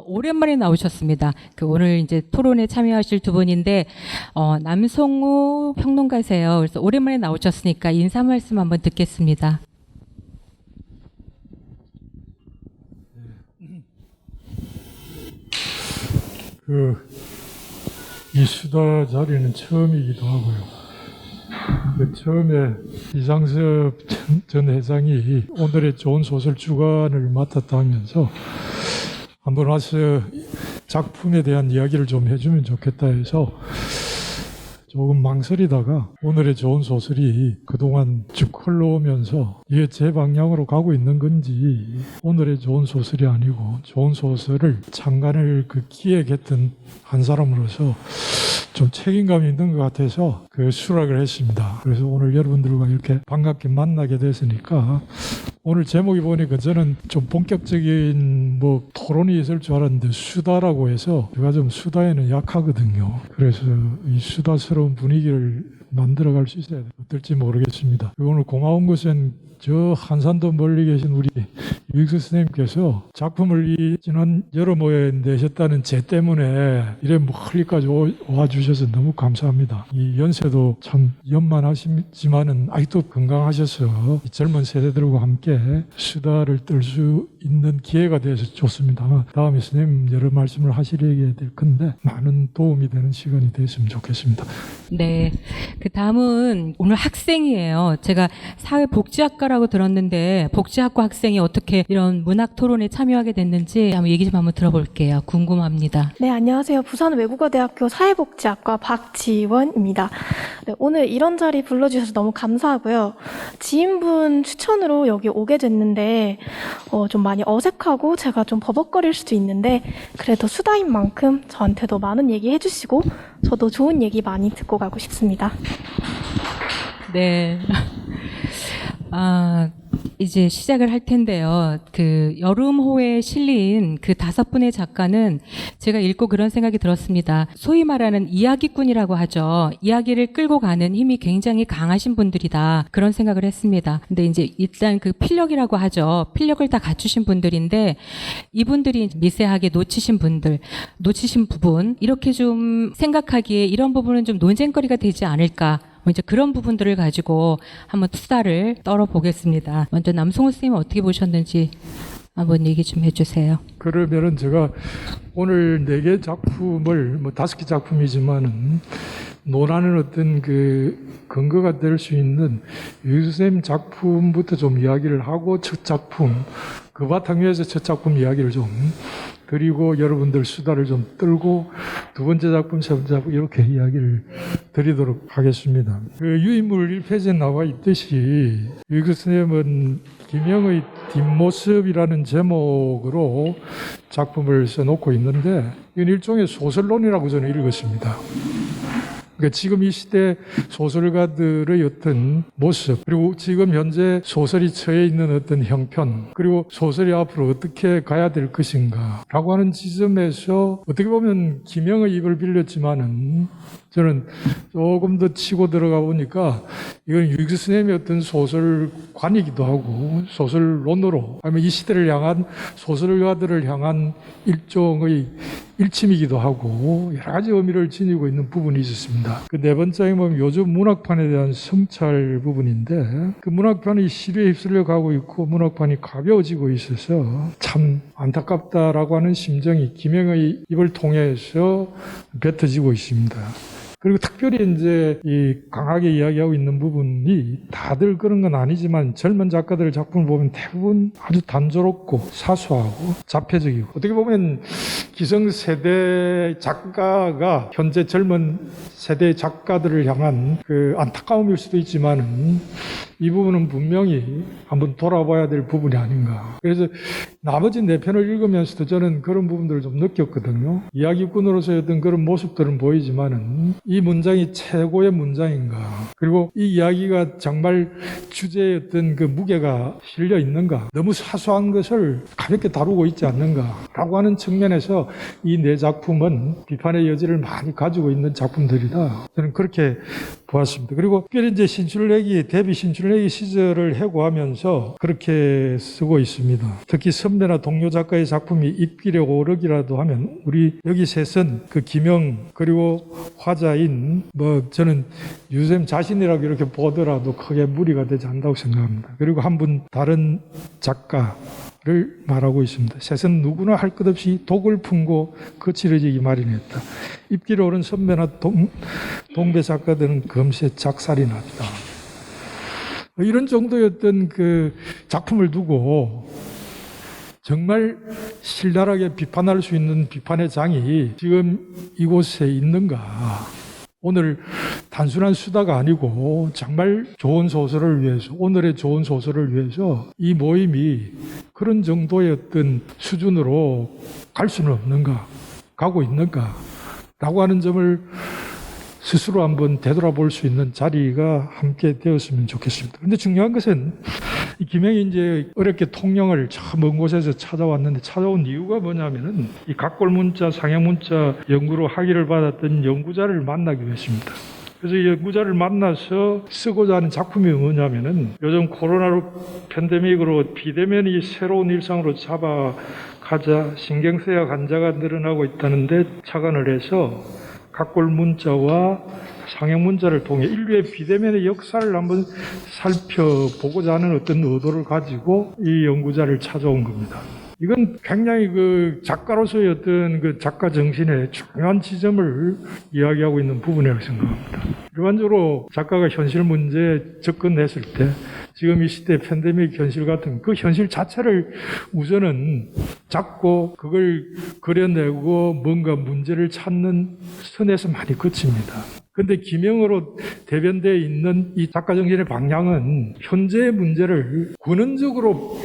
오랜만에 나오셨습니다. 오늘 이제 토론에 참여하실 두 분인데, 남성우 평론가세요. 그래서 오랜만에 나오셨으니까 인사 말씀 한번 듣겠습니다. 이 수다 자리는 처음이기도 하고요. 처음에 이상섭 전 회장이 오늘의 좋은 소설 주관을 맡았다 하면서 한번 와서 작품에 대한 이야기를 좀 해주면 좋겠다 해서 조금 망설이다가 오늘의 좋은 소설이 그동안 쭉 흘러오면서 이게 제 방향으로 가고 있는 건지 오늘의 좋은 소설이 아니고 좋은 소설을 창간을 기획했던 한 사람으로서 좀 책임감이 있는 것 같아서 수락을 했습니다. 그래서 오늘 여러분들과 이렇게 반갑게 만나게 됐으니까 오늘 제목이 보니까 저는 좀 본격적인 토론이 있을 줄 알았는데 수다라고 해서 제가 좀 수다에는 약하거든요. 그래서 이 수다스러운 분위기를 만들어갈 수 있어야 돼요. 어떨지 모르겠습니다. 오늘 고마운 것은 저 한산도 멀리 계신 우리 유익수 선생님께서 작품을 이 지난 여름호에 내셨다는 제 때문에 이래 멀리까지 와주셔서 너무 감사합니다. 이 연세도 참 연만하시지만은 아직도 건강하셔서 이 젊은 세대들과 함께 수다를 떨 수 있는 기회가 되어서 좋습니다. 다음에 선생님 여러 말씀을 하시려게 될 건데 많은 도움이 되는 시간이 됐으면 좋겠습니다. 네. 그 다음은 오늘 학생이에요. 제가 사회복지학과라고 들었는데 복지학과 학생이 어떻게 이런 문학 토론에 참여하게 됐는지 한번 얘기 좀 한번 들어볼게요. 궁금합니다. 네, 안녕하세요. 부산외국어대학교 사회복지학과 박지원입니다. 네, 오늘 이런 자리 불러주셔서 너무 감사하고요. 지인분 추천으로 여기 오게 됐는데 좀 많이 어색하고 제가 좀 버벅거릴 수도 있는데 그래도 수다인 만큼 저한테도 많은 얘기 해주시고 저도 좋은 얘기 많이 듣고 가고 싶습니다. 네. 이제 시작을 할 텐데요. 여름호에 실린 5분의 작가는 제가 읽고 그런 생각이 들었습니다. 소위 말하는 이야기꾼이라고 하죠. 이야기를 끌고 가는 힘이 굉장히 강하신 분들이다. 그런 생각을 했습니다. 근데 이제 일단 필력이라고 하죠. 필력을 다 갖추신 분들인데 이분들이 미세하게 놓치신 부분, 이렇게 좀 생각하기에 이런 부분은 좀 논쟁거리가 되지 않을까. 이제 그런 부분들을 가지고 한번 수다를 떨어보겠습니다. 먼저 남성우 선생님 어떻게 보셨는지 한번 얘기 좀 해주세요. 그러면은 제가 오늘 4개 작품을 5개 작품이지만은 논하는 어떤 근거가 될 수 있는 유익수 선생님 작품부터 좀 이야기를 하고 첫 작품 그 바탕위에서 첫 작품 이야기를 좀 드리고 여러분들 수다를 좀 떨고 두 번째 작품, 세 번째 작품 이렇게 이야기를 드리도록 하겠습니다. 유인물 1페이지에 나와 있듯이 유익수 선생님은 김영의 뒷모습이라는 제목으로 작품을 써놓고 있는데 이건 일종의 소설론이라고 저는 읽었습니다. 그러니까 지금 이 시대 소설가들의 어떤 모습, 그리고 지금 현재 소설이 처해 있는 어떤 형편, 그리고 소설이 앞으로 어떻게 가야 될 것인가 라고 하는 지점에서 어떻게 보면 김영의 입을 빌렸지만은 저는 조금 더 치고 들어가 보니까 이건 유익수 선생님의 어떤 소설관이기도 하고 소설론으로 아니면 이 시대를 향한 소설가들을 향한 일종의 일침이기도 하고 여러 가지 의미를 지니고 있는 부분이 있었습니다. 네 번째에 보면 요즘 문학판에 대한 성찰 부분인데 문학판이 시류에 휩쓸려 가고 있고 문학판이 가벼워지고 있어서 참 안타깝다라고 하는 심정이 김영의 입을 통해서 뱉어지고 있습니다. 그리고 특별히 이제 이 강하게 이야기하고 있는 부분이 다들 그런 건 아니지만 젊은 작가들 작품을 보면 대부분 아주 단조롭고 사소하고 자폐적이고 어떻게 보면 기성세대 작가가 현재 젊은 세대 작가들을 향한 안타까움일 수도 있지만은 이 부분은 분명히 한번 돌아봐야 될 부분이 아닌가. 그래서 나머지 4편을 읽으면서도 저는 그런 부분들을 좀 느꼈거든요. 이야기꾼으로서의 어떤 그런 모습들은 보이지만은 이 문장이 최고의 문장인가. 그리고 이 이야기가 정말 주제의 어떤 무게가 실려 있는가. 너무 사소한 것을 가볍게 다루고 있지 않는가. 라고 하는 측면에서 이 4작품은 비판의 여지를 많이 가지고 있는 작품들이다. 저는 그렇게 보았습니다. 그리고 특별히 이제 데뷔 신출내기 트레이 시절을 해고하면서 그렇게 쓰고 있습니다. 특히 선배나 동료 작가의 작품이 입길에 오르기라도 하면 우리 여기 셋은 그 김영 그리고 화자인 저는 유쌤 자신이라고 이렇게 보더라도 크게 무리가 되지 않는다고 생각합니다. 그리고 한 분 다른 작가를 말하고 있습니다. 셋은 누구나 할 것 없이 독을 품고 거칠어지기 마련했다. 입길에 오른 선배나 동배 작가들은 금세 작살이 났다. 이런 정도였던 그 작품을 두고 정말 신랄하게 비판할 수 있는 비판의 장이 지금 이곳에 있는가. 오늘 단순한 수다가 아니고 정말 좋은 소설을 위해서, 오늘의 좋은 소설을 위해서 이 모임이 그런 정도의 어떤 수준으로 갈 수는 없는가, 가고 있는가 라고 하는 점을 스스로 한번 되돌아볼 수 있는 자리가 함께 되었으면 좋겠습니다. 그런데 중요한 것은 이 김영이 이제 어렵게 통영을 저 먼 곳에서 찾아왔는데 찾아온 이유가 뭐냐면은 이 각골문자, 상형문자 연구로 학위를 받았던 연구자를 만나기 위해서입니다. 그래서 이 연구자를 만나서 쓰고자 하는 작품이 뭐냐면은 요즘 코로나로 팬데믹으로 비대면이 새로운 일상으로 잡아가자 신경쇠약 환자가 늘어나고 있다는데 착안을 해서 각골문자와 상형문자를 통해 인류의 비대면의 역사를 한번 살펴보고자 하는 어떤 의도를 가지고 이 연구자를 찾아온 겁니다. 이건 굉장히 그 작가로서의 어떤 그 작가 정신의 중요한 지점을 이야기하고 있는 부분이라고 생각합니다. 일반적으로 작가가 현실 문제에 접근했을 때 지금 이 시대 팬데믹 현실 같은 그 현실 자체를 우선은 잡고 그걸 그려내고 뭔가 문제를 찾는 선에서 많이 그칩니다. 그런데 김영으로 대변되어 있는 이 작가 정신의 방향은 현재의 문제를 근원적으로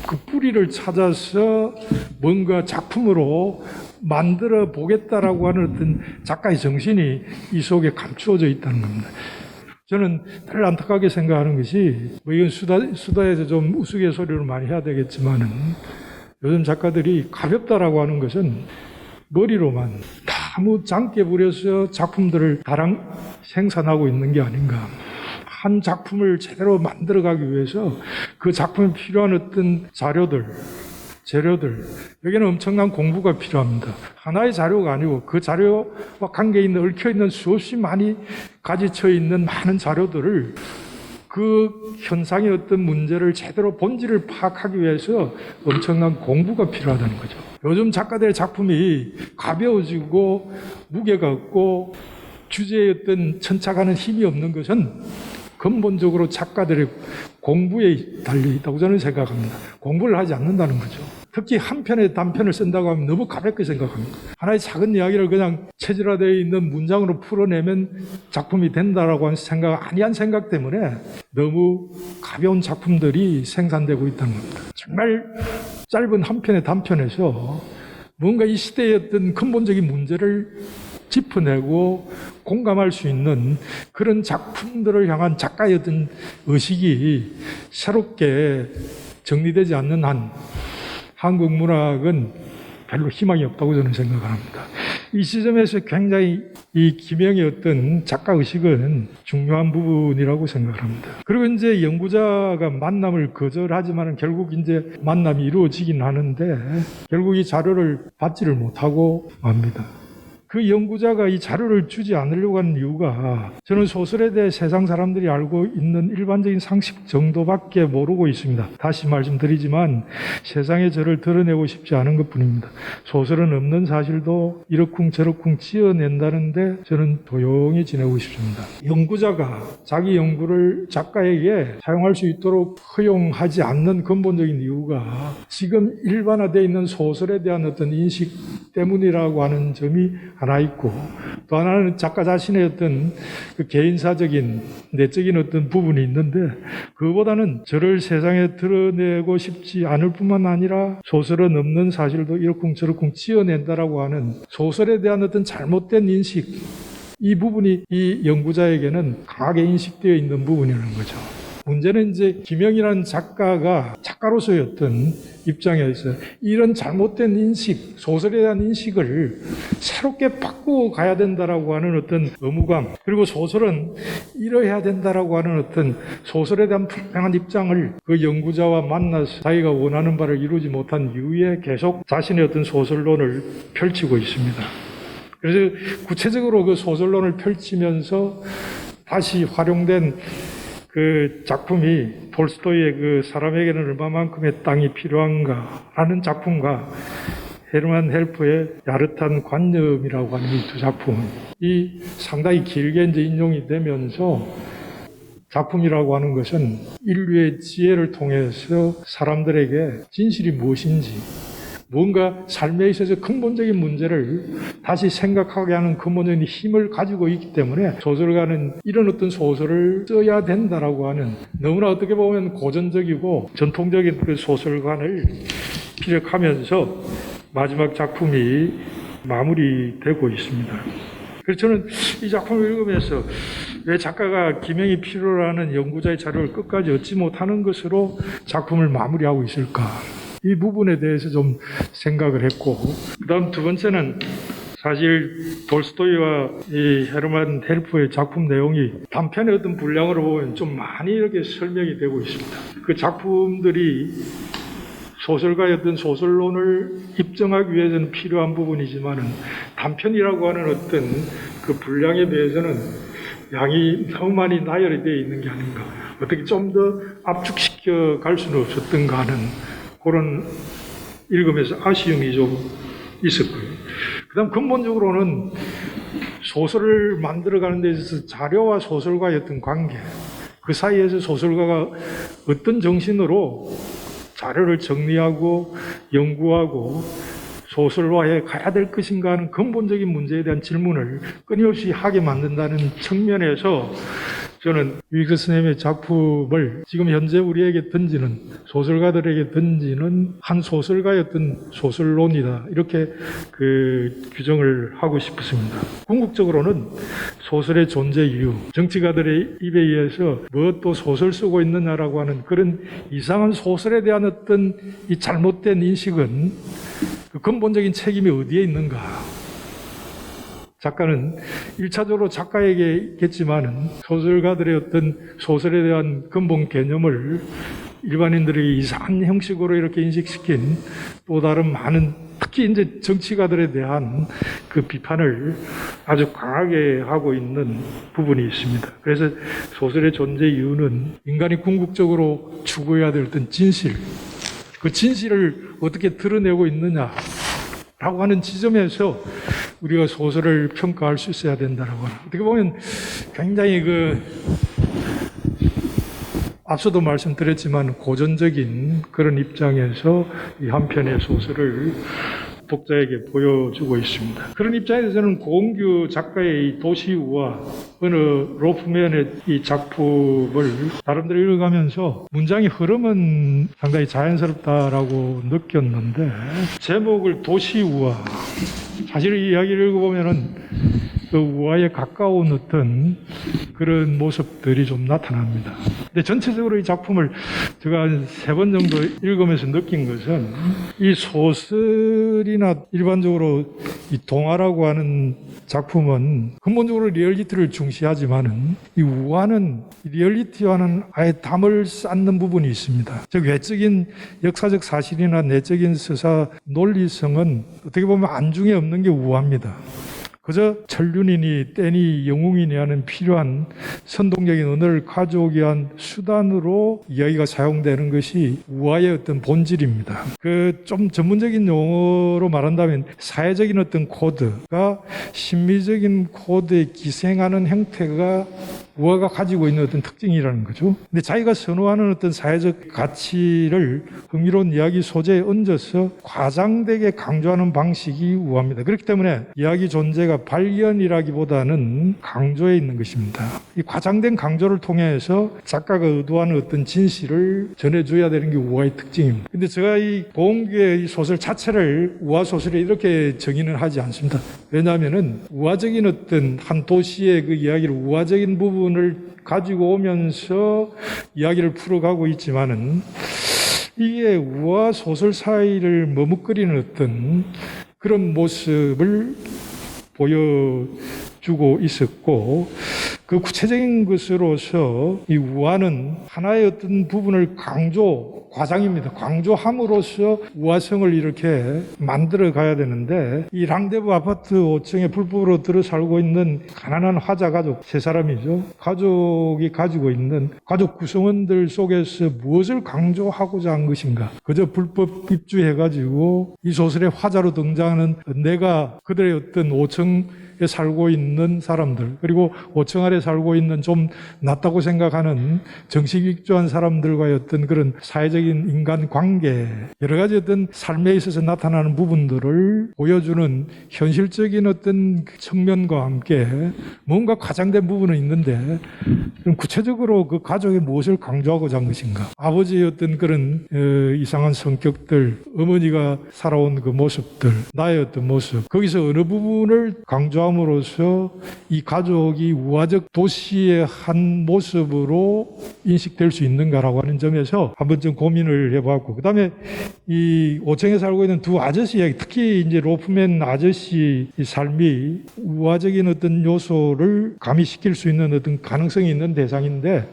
그 뿌리를 찾아서 뭔가 작품으로 만들어 보겠다라고 하는 어떤 작가의 정신이 이 속에 감추어져 있다는 겁니다. 저는 늘 안타깝게 생각하는 것이 이건 수다에서 좀 우스갯소리를 많이 해야 되겠지만은 요즘 작가들이 가볍다라고 하는 것은 머리로만 너무 장게 부려서 작품들을 다량 생산하고 있는 게 아닌가. 한 작품을 제대로 만들어가기 위해서 그 작품에 필요한 어떤 자료들, 재료들, 여기는 엄청난 공부가 필요합니다. 하나의 자료가 아니고 그 자료와 관계 있는, 얽혀 있는 수없이 많이 가지쳐 있는 많은 자료들을 그 현상의 어떤 문제를 제대로 본질을 파악하기 위해서 엄청난 공부가 필요하다는 거죠. 요즘 작가들의 작품이 가벼워지고 무게가 없고 주제의 어떤 천착하는 힘이 없는 것은 근본적으로 작가들의 공부에 달려 있다고 저는 생각합니다. 공부를 하지 않는다는 거죠. 특히 한 편의 단편을 쓴다고 하면 너무 가볍게 생각합니다. 하나의 작은 이야기를 그냥 체질화되어 있는 문장으로 풀어내면 작품이 된다라고 하는 생각, 아니한 생각 때문에 너무 가벼운 작품들이 생산되고 있다는 겁니다. 정말 짧은 한 편의 단편에서 뭔가 이 시대의 어떤 근본적인 문제를 짚어내고 공감할 수 있는 그런 작품들을 향한 작가의 어떤 의식이 새롭게 정리되지 않는 한 한국 문학은 별로 희망이 없다고 저는 생각합니다. 이 시점에서 굉장히 이 김영의 어떤 작가 의식은 중요한 부분이라고 생각합니다. 그리고 이제 연구자가 만남을 거절하지만 결국 이제 만남이 이루어지긴 하는데 결국 이 자료를 받지를 못하고 맙니다. 그 연구자가 이 자료를 주지 않으려고 하는 이유가 저는 소설에 대해 세상 사람들이 알고 있는 일반적인 상식 정도밖에 모르고 있습니다. 다시 말씀드리지만 세상에 저를 드러내고 싶지 않은 것뿐입니다. 소설은 없는 사실도 이러쿵저러쿵 지어낸다는데 저는 조용히 지내고 싶습니다. 연구자가 자기 연구를 작가에게 사용할 수 있도록 허용하지 않는 근본적인 이유가 지금 일반화되어 있는 소설에 대한 어떤 인식 때문이라고 하는 점이 하나 있고, 또 하나는 작가 자신의 어떤 그 개인사적인 내적인 어떤 부분이 있는데, 그보다는 저를 세상에 드러내고 싶지 않을 뿐만 아니라 소설은 없는 사실도 이러쿵저러쿵 지어낸다라고 하는 소설에 대한 어떤 잘못된 인식, 이 부분이 이 연구자에게는 강하게 인식되어 있는 부분이라는 거죠. 문제는 이제 김영이라는 작가로서의 어떤 입장에서 이런 잘못된 인식, 소설에 대한 인식을 새롭게 바꾸어 가야 된다라고 하는 어떤 의무감, 그리고 소설은 이뤄야 된다라고 하는 어떤 소설에 대한 분명한 입장을 그 연구자와 만나서 자기가 원하는 바를 이루지 못한 이후에 계속 자신의 어떤 소설론을 펼치고 있습니다. 그래서 구체적으로 그 소설론을 펼치면서 다시 활용된 그 작품이 톨스토이의 그 사람에게는 얼마만큼의 땅이 필요한가라는 작품과 헤르만 헬프의 야릇한 관념이라고 하는 이 두 작품이 상당히 길게 이제 인용이 되면서 작품이라고 하는 것은 인류의 지혜를 통해서 사람들에게 진실이 무엇인지, 뭔가 삶에 있어서 근본적인 문제를 다시 생각하게 하는 근본적인 힘을 가지고 있기 때문에 소설가는 이런 어떤 소설을 써야 된다라고 하는, 너무나 어떻게 보면 고전적이고 전통적인 그 소설관을 피력하면서 마지막 작품이 마무리되고 있습니다. 그래서 저는 이 작품을 읽으면서 왜 작가가 김영이 필요로 하는 연구자의 자료를 끝까지 얻지 못하는 것으로 작품을 마무리하고 있을까, 이 부분에 대해서 좀 생각을 했고, 그 다음 두 번째는 사실 톨스토이와 이 헤르만 헬프의 작품 내용이 단편의 어떤 분량으로 보면 좀 많이 이렇게 설명이 되고 있습니다. 그 작품들이 소설가의 어떤 소설론을 입증하기 위해서는 필요한 부분이지만은 단편이라고 하는 어떤 그 분량에 비해서는 양이 너무 많이 나열이 되어 있는 게 아닌가, 어떻게 좀 더 압축시켜 갈 수는 없었던가 하는 그런 읽으면서 아쉬움이 좀 있었고요. 그 다음 근본적으로는 소설을 만들어가는 데 있어서 자료와 소설가의 어떤 관계, 그 사이에서 소설가가 어떤 정신으로 자료를 정리하고 연구하고 소설화해 가야 될 것인가 하는 근본적인 문제에 대한 질문을 끊임없이 하게 만든다는 측면에서 저는 위그 스넴의 작품을 지금 현재 우리에게 던지는, 소설가들에게 던지는 한 소설가의 어떤 소설론이다, 이렇게 그 규정을 하고 싶습니다. 궁극적으로는 소설의 존재 이유, 정치가들의 입에 의해서 뭐 또 소설 쓰고 있느냐라고 하는 그런 이상한 소설에 대한 어떤 이 잘못된 인식은 그 근본적인 책임이 어디에 있는가. 작가는 1차적으로 작가에게 있겠지만은 소설가들의 어떤 소설에 대한 근본 개념을 일반인들에게 이상한 형식으로 이렇게 인식시킨 또 다른 많은, 특히 이제 정치가들에 대한 그 비판을 아주 강하게 하고 있는 부분이 있습니다. 그래서 소설의 존재 이유는 인간이 궁극적으로 추구해야 될 어떤 진실, 그 진실을 어떻게 드러내고 있느냐라고 하는 지점에서 우리가 소설을 평가할 수 있어야 된다라고 하는, 어떻게 보면 굉장히 앞서도 말씀드렸지만 고전적인 그런 입장에서 이 한 편의 소설을 독자에게 보여주고 있습니다. 그런 입장에서 저는 고은규 작가의 이 도시우화, 어느 로프맨의 이 작품을 나름대로 읽어가면서 문장의 흐름은 상당히 자연스럽다라고 느꼈는데, 제목을 도시우화, 사실 이 이야기를 읽어보면은 그 우화에 가까운 어떤 그런 모습들이 좀 나타납니다. 근데 전체적으로 이 작품을 제가 한 3번 정도 읽으면서 느낀 것은, 이 소설이나 일반적으로 이 동화라고 하는 작품은 근본적으로 리얼리티를 중시하지만은 이 우화는 리얼리티와는 아예 담을 쌓는 부분이 있습니다. 즉 외적인 역사적 사실이나 내적인 서사 논리성은 어떻게 보면 안중에 없는 게 우화입니다. 그저 천륜이니 떼니 영웅이니 하는 필요한 선동적인 언어를 가져오기 위한 수단으로 이야기가 사용되는 것이 우화의 어떤 본질입니다. 그 좀 전문적인 용어로 말한다면 사회적인 어떤 코드가 심미적인 코드에 기생하는 형태가 우화가 가지고 있는 어떤 특징이라는 거죠. 근데 자기가 선호하는 어떤 사회적 가치를 흥미로운 이야기 소재에 얹어서 과장되게 강조하는 방식이 우화입니다. 그렇기 때문에 이야기 존재가 이야기가 발견이라기보다는 강조에 있는 것입니다. 이 과장된 강조를 통해서 작가가 의도하는 어떤 진실을 전해줘야 되는 게 우화의 특징입니다. 근데 제가 이 고은규의 이 소설 자체를 우화 소설에 이렇게 정의는 하지 않습니다. 왜냐하면은 우화적인 어떤 한 도시의 그 이야기를 우화적인 부분을 가지고 오면서 이야기를 풀어가고 있지만은 이게 우화 소설 사이를 머뭇거리는 어떤 그런 모습을 보여주고 있었고, 그 구체적인 것으로서 이 우화는 하나의 어떤 부분을 과장입니다. 강조함으로써 우화성을 이렇게 만들어 가야 되는데, 이 랑데부 아파트 5층에 불법으로 들어 살고 있는 가난한 화자 가족 세 사람이죠. 가족이 가지고 있는 가족 구성원들 속에서 무엇을 강조하고자 한 것인가? 그저 불법 입주해가지고 이 소설의 화자로 등장하는 내가 그들의 어떤 5층에 살고 있는 사람들, 그리고 5층 아래 살고 있는 좀 낫다고 생각하는 정식 입주한 사람들과의 어떤 그런 사회적인 인간 관계, 여러 가지 어떤 삶에 있어서 나타나는 부분들을 보여주는 현실적인 어떤 측면과 함께 뭔가 과장된 부분은 있는데, 그럼 구체적으로 그 가족이 무엇을 강조하고자 한 것인가? 아버지의 어떤 그런 이상한 성격들, 어머니가 살아온 그 모습들, 나의 어떤 모습, 거기서 어느 부분을 강조함으로써 이 가족이 우화적 도시의 한 모습으로 인식될 수 있는가라고 하는 점에서 한번 좀 고민을 해봤고, 그 다음에 이 5층에 살고 있는 두 아저씨 이야기, 특히 이제 로프맨 아저씨 이 삶이 우화적인 어떤 요소를 가미시킬 수 있는 어떤 가능성이 있는 대상인데,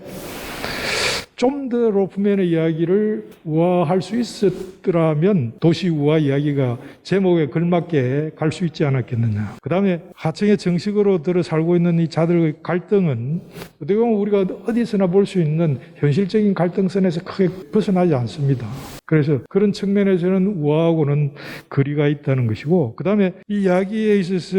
좀 더 로프맨의 이야기를 우화할 수 있었더라면 도시 우화 이야기가 제목에 걸맞게 갈 수 있지 않았겠느냐. 그 다음에 하층에 정식으로 들어 살고 있는 이 자들의 갈등은 어떻게 보면 우리가 어디서나 볼 수 있는 현실적인 갈등선에서 크게 벗어나지 않습니다. 그래서 그런 측면에서는 우화하고는 거리가 있다는 것이고, 그 다음에 이 이야기에 있어서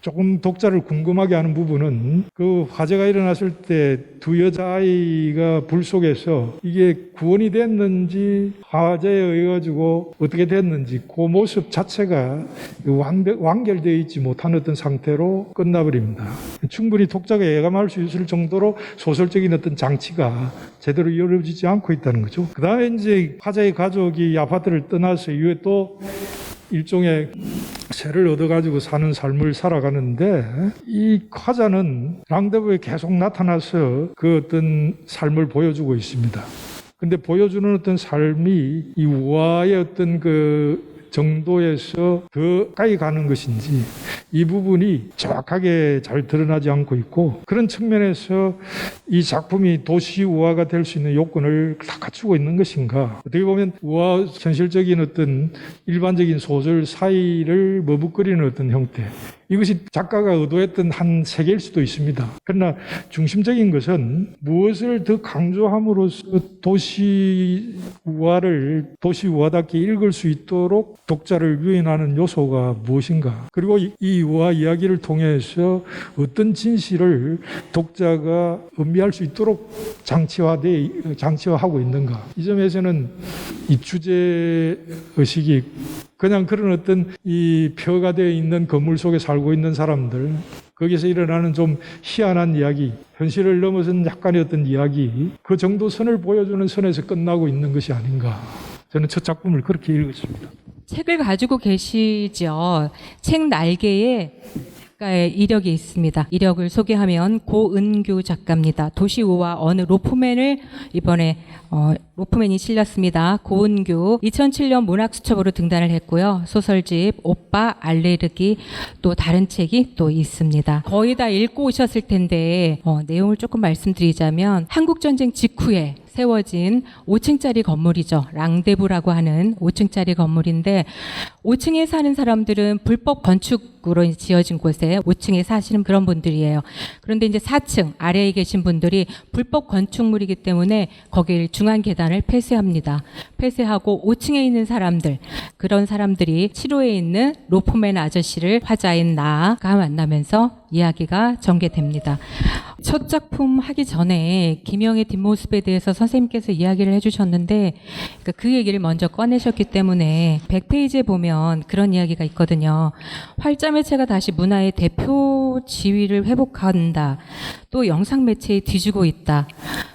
조금 독자를 궁금하게 하는 부분은 그 화재가 일어났을 때 두 여자아이가 불 속에서 이게 구원이 됐는지 화재에 의해 가지고 어떻게 됐는지 그 모습 자체가 완결되어 있지 못한 어떤 상태로 끝나버립니다. 충분히 독자가 예감할 수 있을 정도로 소설적인 어떤 장치가 제대로 이루어지지 않고 있다는 거죠. 그 다음에 이제 화재의 가족이 이 아파트를 떠나서 이후에 또 일종의 새를 얻어가지고 사는 삶을 살아가는데, 이 화자는 랑데부에 계속 나타나서 그 어떤 삶을 보여주고 있습니다. 근데 보여주는 어떤 삶이 이 우화의 어떤 그 정도에서 더 가까이 가는 것인지 이 부분이 정확하게 잘 드러나지 않고 있고, 그런 측면에서 이 작품이 도시 우화가 될 수 있는 요건을 다 갖추고 있는 것인가. 어떻게 보면 우화 현실적인 어떤 일반적인 소설 사이를 머뭇거리는 어떤 형태, 이것이 작가가 의도했던 한 세계일 수도 있습니다. 그러나 중심적인 것은 무엇을 더 강조함으로써 도시 우화답게 읽을 수 있도록 독자를 유인하는 요소가 무엇인가, 그리고 이 우화 이야기를 통해서 어떤 진실을 독자가 음미할 수 있도록 장치화하고 있는가. 이 점에서는 이 주제의식이 그냥 그런 어떤 이 표가 되어 있는 건물 속에 살고 있는 사람들, 거기서 일어나는 좀 희한한 이야기, 현실을 넘어선 약간의 어떤 이야기, 그 정도 선을 보여주는 선에서 끝나고 있는 것이 아닌가. 저는 첫 작품을 그렇게 읽었습니다. 책을 가지고 계시죠. 책 날개에 작가의 이력이 있습니다. 이력을 소개하면 고은규 작가입니다. 도시우화 어느 로프맨을 이번에 로프맨이 실렸습니다. 고은규 2007년 문학수첩으로 등단을 했고요. 소설집 오빠 알레르기 또 다른 책이 또 있습니다. 거의 다 읽고 오셨을 텐데 내용을 조금 말씀드리자면 한국전쟁 직후에 세워진 5층짜리 건물이죠. 랑데부라고 하는 5층짜리 건물인데 5층에 사는 사람들은 불법 건축으로 지어진 곳에 5층에 사시는 그런 분들이에요. 그런데 이제 4층 아래에 계신 분들이 불법 건축물이기 때문에 거길 중앙 계단을 폐쇄합니다. 폐쇄하고 5층에 있는 사람들, 그런 사람들이 7호에 있는 로프맨 아저씨를 화자인 나가 만나면서 이야기가 전개됩니다. 첫 작품 하기 전에 김영의 뒷모습에 대해서 선생님께서 이야기를 해주셨는데 그러니까 그 얘기를 먼저 꺼내셨기 때문에 100페이지에 보면 그런 이야기가 있거든요. 활자매체가 다시 문화의 대표 지위를 회복한다. 또 영상매체에 뒤지고 있다.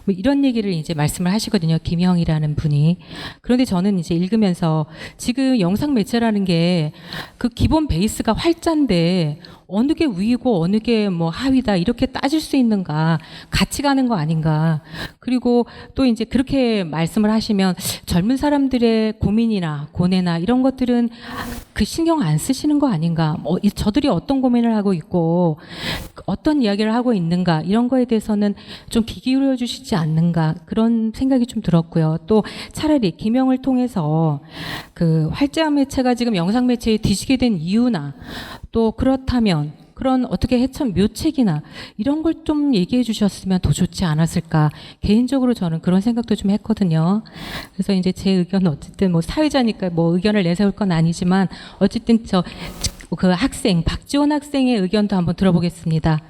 뭐 이런 얘기를 이제 말씀을 하시거든요. 김영이라는 분이. 그런데 저는 이제 읽으면서 지금 영상매체라는 게 그 기본 베이스가 활자인데 어느 게 위고 어느 게 뭐 하위다 이렇게 따질 수 있는가, 같이 가는 거 아닌가. 그리고 또 이제 그렇게 말씀을 하시면 젊은 사람들의 고민이나 고뇌나 이런 것들은 그 신경 안 쓰시는 거 아닌가. 저들이 어떤 고민을 하고 있고 어떤 이야기를 하고 있는가 이런 거에 대해서는 좀 귀 기울여 주시지 않는가 그런 생각이 좀 들었고요. 또 차라리 김영을 통해서 그 활자 매체가 지금 영상 매체에 뒤지게 된 이유나 또 그렇다면 그런 어떻게 해천 묘책이나 이런 걸 좀 얘기해 주셨으면 더 좋지 않았을까. 개인적으로 저는 그런 생각도 좀 했거든요. 그래서 이제 제 의견은 어쨌든 뭐 사회자니까 뭐 의견을 내세울 건 아니지만 어쨌든 그 학생, 박지원 학생의 의견도 한번 들어보겠습니다.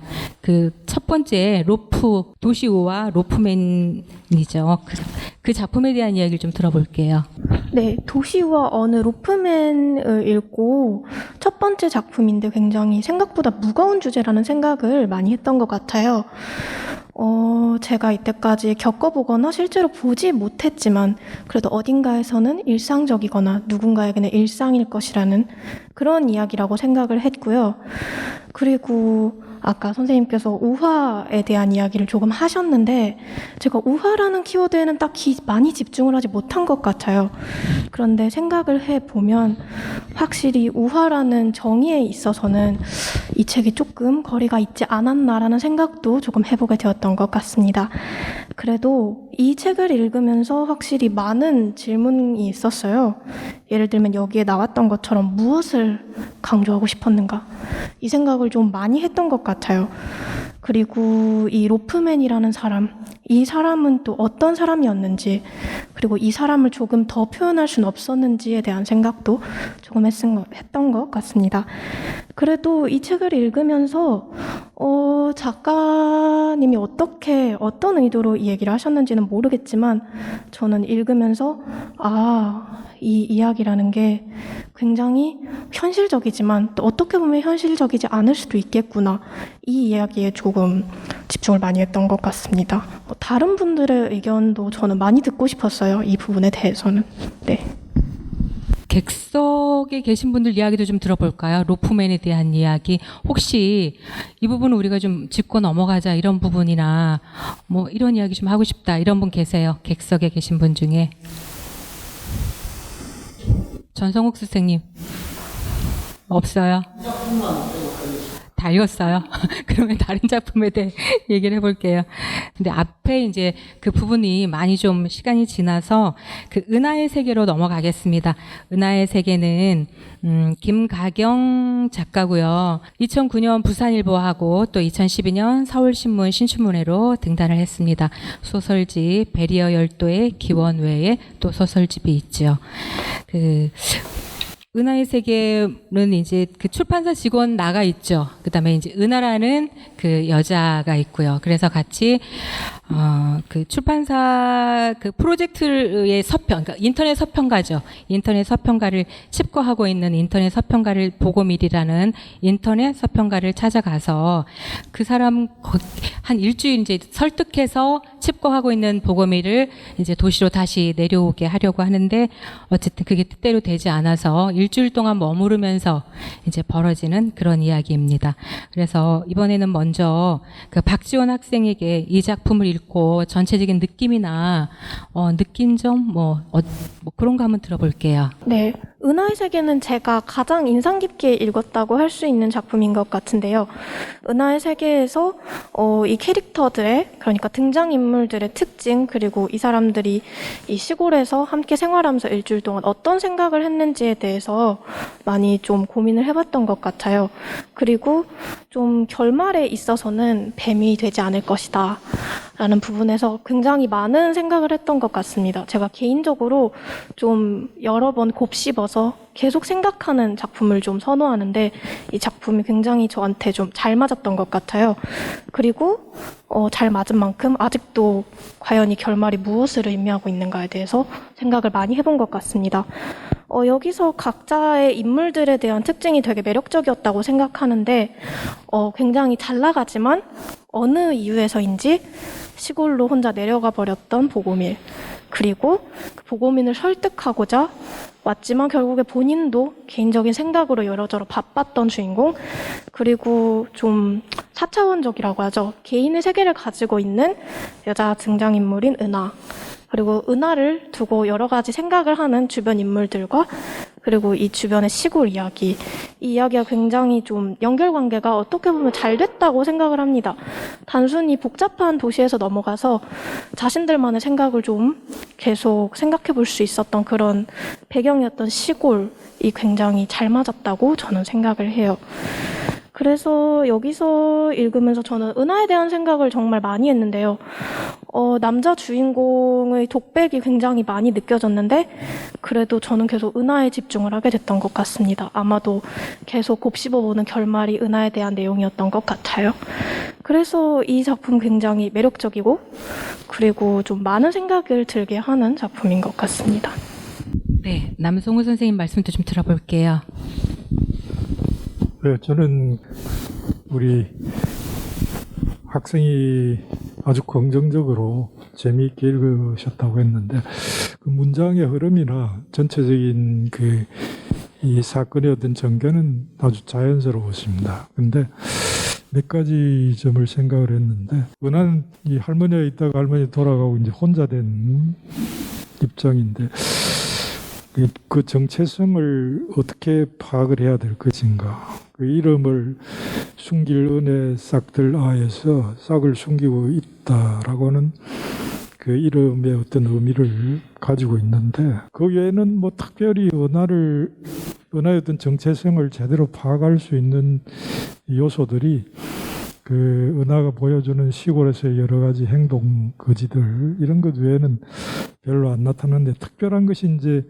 그 첫 번째 로프, 도시우와 로프맨이죠. 그 작품에 대한 이야기를 좀 들어볼게요. 네, 도시우와 어느 로프맨을 읽고 첫 번째 작품인데 굉장히 생각보다 무거운 주제라는 생각을 많이 했던 것 같아요. 제가 이때까지 겪어보거나 실제로 보지 못했지만 그래도 어딘가에서는 일상적이거나 누군가에게는 일상일 것이라는 그런 이야기라고 생각을 했고요. 그리고 아까 선생님께서 우화에 대한 이야기를 조금 하셨는데 제가 우화라는 키워드에는 딱히 많이 집중을 하지 못한 것 같아요. 그런데 생각을 해보면 확실히 우화라는 정의에 있어서는 이 책이 조금 거리가 있지 않았나라는 생각도 조금 해보게 되었던 것 같습니다. 그래도 이 책을 읽으면서 확실히 많은 질문이 있었어요. 예를 들면 여기에 나왔던 것처럼 무엇을 강조하고 싶었는가? 이 생각을 좀 많이 했던 것 같아요. 그리고 이 로프맨이라는 사람, 이 사람은 또 어떤 사람이었는지, 그리고 이 사람을 조금 더 표현할 수는 없었는지에 대한 생각도 조금 했던 것 같습니다. 그래도 이 책을 읽으면서 작가님이 어떤 의도로 이 얘기를 하셨는지는 모르겠지만 저는 읽으면서 이 이야기라는 게 굉장히 현실적이지만 또 어떻게 보면 현실적이지 않을 수도 있겠구나. 이 이야기에 조금 집중을 많이 했던 것 같습니다. 다른 분들의 의견도 저는 많이 듣고 싶었어요. 이 부분에 대해서는. 네. 객석에 계신 분들 이야기도 좀 들어볼까요? 로프맨에 대한 이야기. 혹시 이 부분은 우리가 좀 짚고 넘어가자 이런 부분이나 뭐 이런 이야기 좀 하고 싶다 이런 분 계세요? 객석에 계신 분 중에. 전성욱 선생님. 없어요? 다 읽었어요. 그러면 다른 작품에 대해 얘기를 해볼게요. 근데 앞에 이제 그 부분이 많이 좀 시간이 지나서 그 은하의 세계로 넘어가겠습니다. 은하의 세계는 김가경 작가고요. 2009년 부산일보하고 또 2012년 서울신문 신춘문예로 등단을 했습니다. 소설집 베리어 열도의 기원 외에 또 소설집이 있죠. 은하의 세계는 이제 그 출판사 직원 나가 있죠. 그다음에 이제 은하라는 그 여자가 있고요. 그래서 같이 그 출판사 그 프로젝트의 서평, 그러니까 인터넷 서평가죠. 인터넷 서평가를 칩거하고 있는 인터넷 서평가를 보고밀이라는 인터넷 서평가를 찾아가서 그 사람 한 일주일 이제 설득해서 칩거하고 있는 보고밀을 이제 도시로 다시 내려오게 하려고 하는데 어쨌든 그게 뜻대로 되지 않아서 일주일 동안 머무르면서 이제 벌어지는 그런 이야기입니다. 그래서 이번에는 먼저 그 박지원 학생에게 이 작품을 읽고 전체적인 느낌이나 느낀 점 뭐 그런 거 한번 들어볼게요. 네. 은하의 세계는 제가 가장 인상 깊게 읽었다고 할 수 있는 작품인 것 같은데요. 은하의 세계에서 이 캐릭터들의, 그러니까 등장인물들의 특징, 그리고 이 사람들이 이 시골에서 함께 생활하면서 일주일 동안 어떤 생각을 했는지에 대해서 많이 좀 고민을 해봤던 것 같아요. 그리고 좀 결말에 있어서는 뱀이 되지 않을 것이다 라는 부분에서 굉장히 많은 생각을 했던 것 같습니다. 제가 개인적으로 좀 여러 번 곱씹어서 계속 생각하는 작품을 좀 선호하는데 이 작품이 굉장히 저한테 좀 잘 맞았던 것 같아요. 그리고 잘 맞은 만큼 아직도 과연 이 결말이 무엇을 의미하고 있는가에 대해서 생각을 많이 해본 것 같습니다. 여기서 각자의 인물들에 대한 특징이 되게 매력적이었다고 생각하는데 굉장히 잘 나가지만 어느 이유에서인지 시골로 혼자 내려가 버렸던 보고밀, 그리고 그 보고민을 설득하고자 왔지만 결국에 본인도 개인적인 생각으로 여러저러 바빴던 주인공, 그리고 좀 4차원적이라고 하죠. 개인의 세계를 가지고 있는 여자 등장인물인 은하, 그리고 은하를 두고 여러 가지 생각을 하는 주변 인물들과 그리고 이 주변의 시골 이야기, 이 이야기가 굉장히 좀 연결관계가 어떻게 보면 잘 됐다고 생각을 합니다. 단순히 복잡한 도시에서 넘어가서 자신들만의 생각을 좀 계속 생각해 볼 수 있었던 그런 배경이었던 시골이 굉장히 잘 맞았다고 저는 생각을 해요. 그래서 여기서 읽으면서 저는 은하에 대한 생각을 정말 많이 했는데요. 남자 주인공의 독백이 굉장히 많이 느껴졌는데 그래도 저는 계속 은하에 집중을 하게 됐던 것 같습니다. 아마도 계속 곱씹어보는 결말이 은하에 대한 내용이었던 것 같아요. 그래서 이 작품 굉장히 매력적이고 그리고 좀 많은 생각을 들게 하는 작품인 것 같습니다. 네, 남성우 선생님 말씀도 좀 들어볼게요. 네, 저는 우리 학생이 아주 긍정적으로 재미있게 읽으셨다고 했는데 그 문장의 흐름이나 전체적인 이 사건의 어떤 전개는 아주 자연스러웠습니다. 근데 몇 가지 점을 생각을 했는데 은하는 이 할머니가 있다가 할머니 돌아가고 이제 혼자 된 입장인데 그 정체성을 어떻게 파악을 해야 될 것인가. 그 이름을 숨길 은혜 싹들 아에서 싹을 숨기고 있다라고는 그 이름의 어떤 의미를 가지고 있는데 그 외에는 뭐 특별히 은하의 어떤 정체성을 제대로 파악할 수 있는 요소들이 그 은하가 보여주는 시골에서의 여러 가지 행동 거지들 이런 것 외에는 별로 안 나타나는데 특별한 것이 이제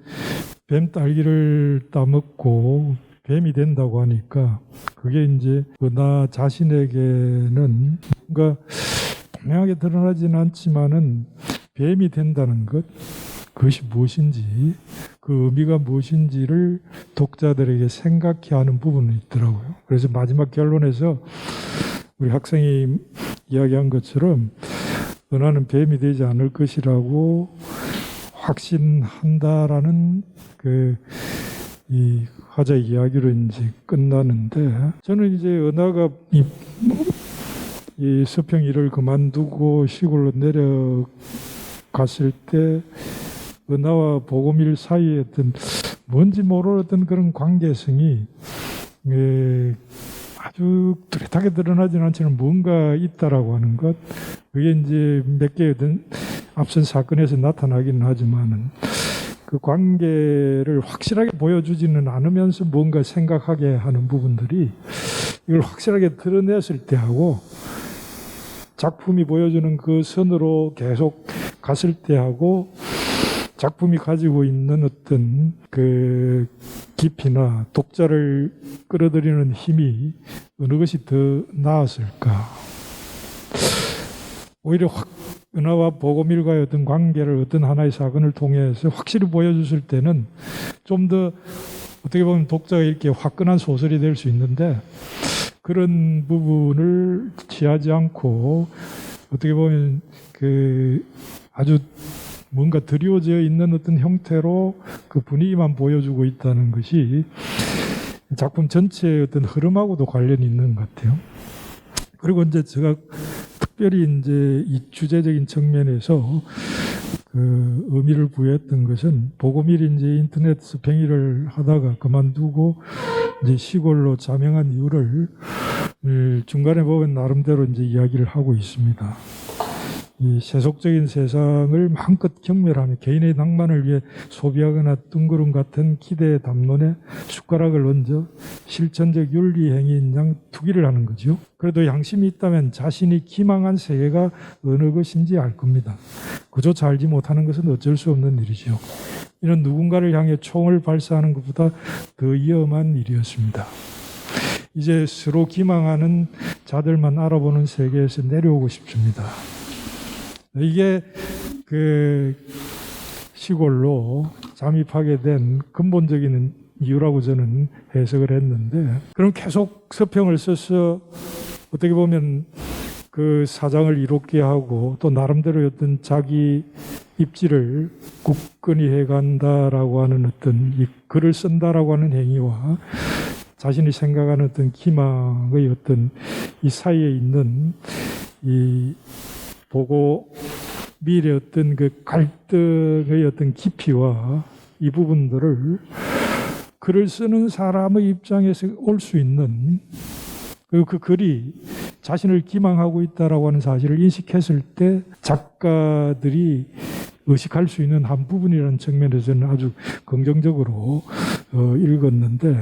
뱀 딸기를 따먹고 뱀이 된다고 하니까 그게 이제 은하 자신에게는 뭔가 분명하게 드러나지는 않지만은 뱀이 된다는 것 그것이 무엇인지 그 의미가 무엇인지를 독자들에게 생각해 하는 부분이 있더라고요. 그래서 마지막 결론에서 우리 학생이 이야기한 것처럼 은하는 뱀이 되지 않을 것이라고 확신한다라는 이 화자 이야기로 이제 끝나는데 저는 이제 은하가 이 서평 일을 그만두고 시골로 내려갔을 때 은하와 보고밀 사이에 어떤 뭔지 모르는 그런 관계성이 아주 뚜렷하게 드러나지는 않지만 뭔가 있다라고 하는 것 그게 이제 몇 개의 앞선 사건에서 나타나기는 하지만은 그 관계를 확실하게 보여주지는 않으면서 뭔가 생각하게 하는 부분들이 이걸 확실하게 드러냈을 때하고 작품이 보여주는 그 선으로 계속 갔을 때하고 작품이 가지고 있는 어떤 그 깊이나 독자를 끌어들이는 힘이 어느 것이 더 나았을까? 오히려 은하와 보고밀과의 어떤 관계를 어떤 하나의 사건을 통해서 확실히 보여줬을 때는 좀 더 어떻게 보면 독자가 이렇게 화끈한 소설이 될 수 있는데 그런 부분을 취하지 않고 어떻게 보면 아주 뭔가 드리워져 있는 어떤 형태로 그 분위기만 보여주고 있다는 것이 작품 전체의 어떤 흐름하고도 관련이 있는 것 같아요. 그리고 이제 제가 특별히 이제 이 주제적인 측면에서 그 의미를 부여했던 것은 보고밀이 이제 인터넷 서평일을 하다가 그만두고 이제 시골로 자명한 이유를 중간에 보면 나름대로 이제 이야기를 하고 있습니다. 이 세속적인 세상을 마음껏 경멸하며 개인의 낭만을 위해 소비하거나 뜬구름 같은 기대의 담론에 숟가락을 얹어 실천적 윤리 행위인 양 투기를 하는 거죠. 그래도 양심이 있다면 자신이 기망한 세계가 어느 것인지 알 겁니다. 그조차 알지 못하는 것은 어쩔 수 없는 일이죠. 이는 누군가를 향해 총을 발사하는 것보다 더 위험한 일이었습니다. 이제 서로 기망하는 자들만 알아보는 세계에서 내려오고 싶습니다. 이게 그 시골로 잠입하게 된 근본적인 이유라고 저는 해석을 했는데, 그럼 계속 서평을 써서 어떻게 보면 그 사장을 이롭게 하고 또 나름대로 어떤 자기 입지를 굳건히 해간다라고 하는 어떤 이 글을 쓴다라고 하는 행위와 자신이 생각하는 어떤 기망의 어떤 이 사이에 있는 이 보고 미래 어떤 그 갈등의 어떤 깊이와 이 부분들을 글을 쓰는 사람의 입장에서 올 수 있는 그 글이 자신을 기망하고 있다라고 하는 사실을 인식했을 때 작가들이 의식할 수 있는 한 부분이라는 측면에서는 아주 긍정적으로 읽었는데,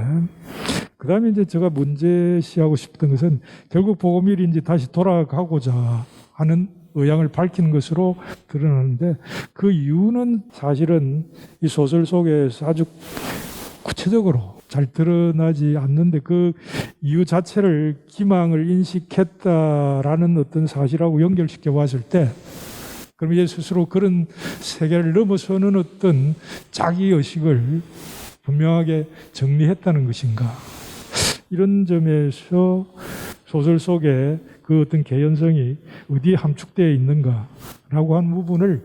그 다음에 이제 제가 문제시하고 싶던 것은 결국 보고밀이 이제 다시 돌아가고자 하는 의향을 밝히는 것으로 드러나는데, 그 이유는 사실은 이 소설 속에서 아주 구체적으로 잘 드러나지 않는데, 그 이유 자체를 기망을 인식했다라는 어떤 사실하고 연결시켜 봤을 때, 그럼 이제 스스로 그런 세계를 넘어서는 어떤 자기의식을 분명하게 정리했다는 것인가. 이런 점에서 소설 속에 그 어떤 개연성이 어디에 함축되어 있는가라고 한 부분을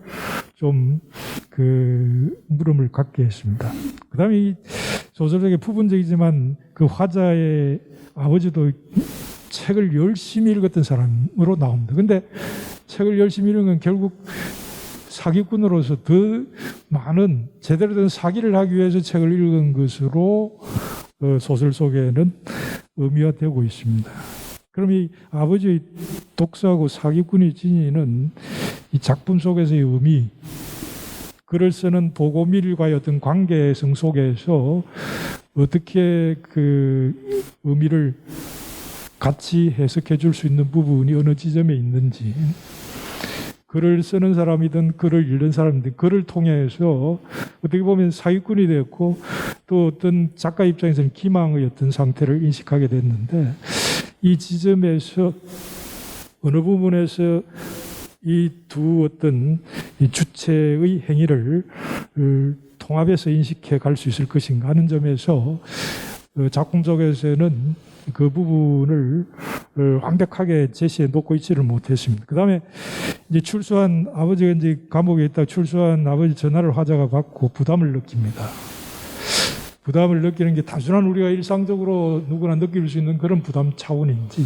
좀 그 물음을 갖게 했습니다. 그 다음에 이 소설 속에 부분적이지만 그 화자의 아버지도 책을 열심히 읽었던 사람으로 나옵니다. 근데 책을 열심히 읽은 건 결국 사기꾼으로서 더 많은 제대로 된 사기를 하기 위해서 책을 읽은 것으로 소설 속에는 의미화되고 있습니다. 그럼 이 아버지의 독서하고 사기꾼이 지니는 이 작품 속에서의 의미, 글을 쓰는 보고밀과의 어떤 관계성 속에서 어떻게 그 의미를 같이 해석해 줄 수 있는 부분이 어느 지점에 있는지, 글을 쓰는 사람이든 글을 읽는 사람이든 글을 통해서 어떻게 보면 사기꾼이 되었고 또 어떤 작가 입장에서는 기망의 어떤 상태를 인식하게 됐는데, 이 지점에서 어느 부분에서 이 두 어떤 이 주체의 행위를 통합해서 인식해 갈 수 있을 것인가 하는 점에서 작품 속에서는 그 부분을 완벽하게 제시해 놓고 있지를 못했습니다. 그 다음에 이제 출소한 아버지가 이제 감옥에 있다 출소한 아버지 전화를 화자가 받고 부담을 느낍니다. 부담을 느끼는 게 단순한 우리가 일상적으로 누구나 느낄 수 있는 그런 부담 차원인지.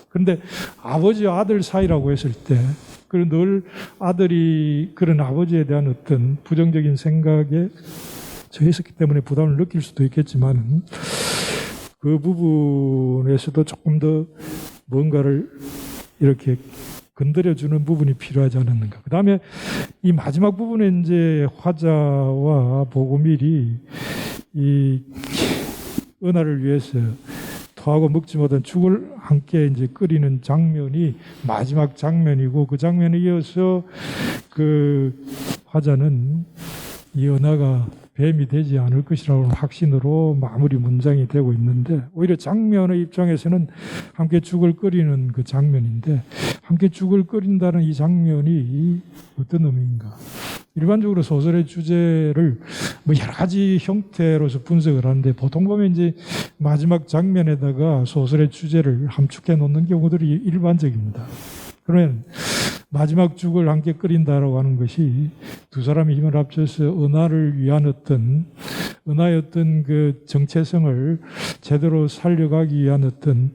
그런데 아버지와 아들 사이라고 했을 때, 그리고 늘 아들이 그런 아버지에 대한 어떤 부정적인 생각에 처해 있었기 때문에 부담을 느낄 수도 있겠지만, 그 부분에서도 조금 더 뭔가를 이렇게 건드려주는 부분이 필요하지 않았는가. 그 다음에 이 마지막 부분에 이제 화자와 보고밀이 이 은하를 위해서 토하고 먹지 못한 죽을 함께 이제 끓이는 장면이 마지막 장면이고, 그 장면에 이어서 그 화자는 이 은하가 뱀이 되지 않을 것이라는 확신으로 마무리 문장이 되고 있는데, 오히려 장면의 입장에서는 함께 죽을 끓이는 그 장면인데, 함께 죽을 끓인다는 이 장면이 어떤 의미인가. 일반적으로 소설의 주제를 뭐 여러 가지 형태로서 분석을 하는데, 보통 보면 이제 마지막 장면에다가 소설의 주제를 함축해 놓는 경우들이 일반적입니다. 그러면 마지막 죽을 함께 끓인다라고 하는 것이 두 사람이 힘을 합쳐서 은하를 위한 은하의 어떤 그 정체성을 제대로 살려가기 위한 어떤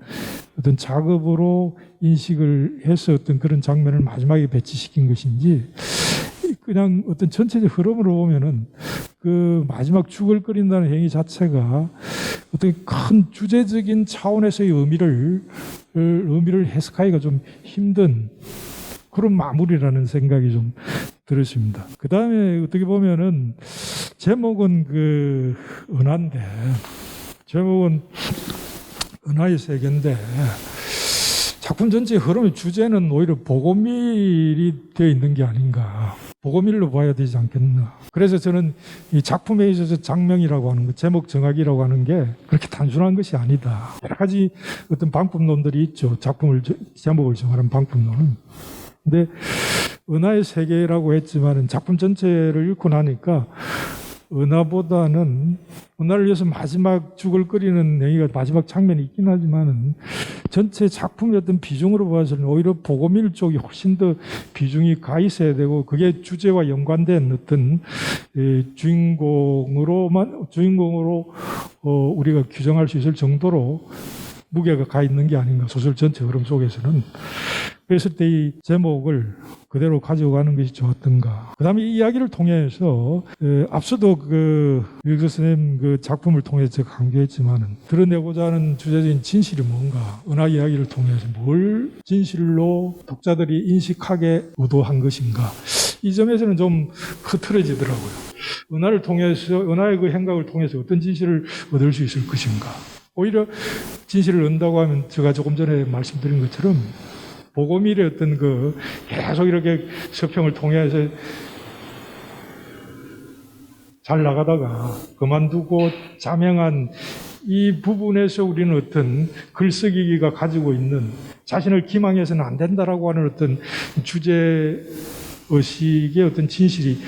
작업으로 인식을 해서 어떤 그런 장면을 마지막에 배치시킨 것인지, 그냥 어떤 전체적 흐름으로 보면은 그 마지막 죽을 끓인다는 행위 자체가 어떻게 큰 주제적인 차원에서의 의미를 해석하기가 좀 힘든 그런 마무리라는 생각이 좀 들었습니다. 그 다음에 어떻게 보면은 제목은 그 은하인데, 제목은 은하의 세계인데, 작품 전체의 흐름의 주제는 오히려 보고밀이 되어 있는 게 아닌가. 보고밀로 봐야 되지 않겠나. 그래서 저는 이 작품에 있어서 장명이라고 하는 것, 제목 정하기라고 하는 게 그렇게 단순한 것이 아니다. 여러 가지 어떤 방법론들이 있죠. 제목을 정하는 방법론은. 근데 은하의 세계라고 했지만은 작품 전체를 읽고 나니까 은하보다는 은하를 위해서 마지막 죽을 끓이는 얘기가 마지막 장면이 있긴 하지만은 전체 작품의 어떤 비중으로 봐서는 오히려 보고밀 쪽이 훨씬 더 비중이 가 있어야 되고, 그게 주제와 연관된 어떤 주인공으로 우리가 규정할 수 있을 정도로 무게가 가 있는 게 아닌가, 소설 전체 흐름 속에서는. 그랬을 때 이 제목을 그대로 가져가는 것이 좋았던가. 그 다음에 이 이야기를 통해서, 앞서도 윌크 선생님 그 작품을 통해서 제가 강조했지만은, 드러내고자 하는 주제적인 진실이 뭔가, 은하 이야기를 통해서 뭘 진실로 독자들이 인식하게 의도한 것인가. 이 점에서는 좀 흐트러지더라고요. 은하를 통해서, 은하의 그 행각을 통해서 어떤 진실을 얻을 수 있을 것인가. 오히려 진실을 얻는다고 하면 제가 조금 전에 말씀드린 것처럼 보고밀의 어떤 계속 이렇게 서평을 통해서 잘 나가다가 그만두고 자명한 이 부분에서 우리는 어떤 글쓰기가 가지고 있는, 자신을 기망해서는 안 된다라고 하는 어떤 주제의식의 어떤 진실이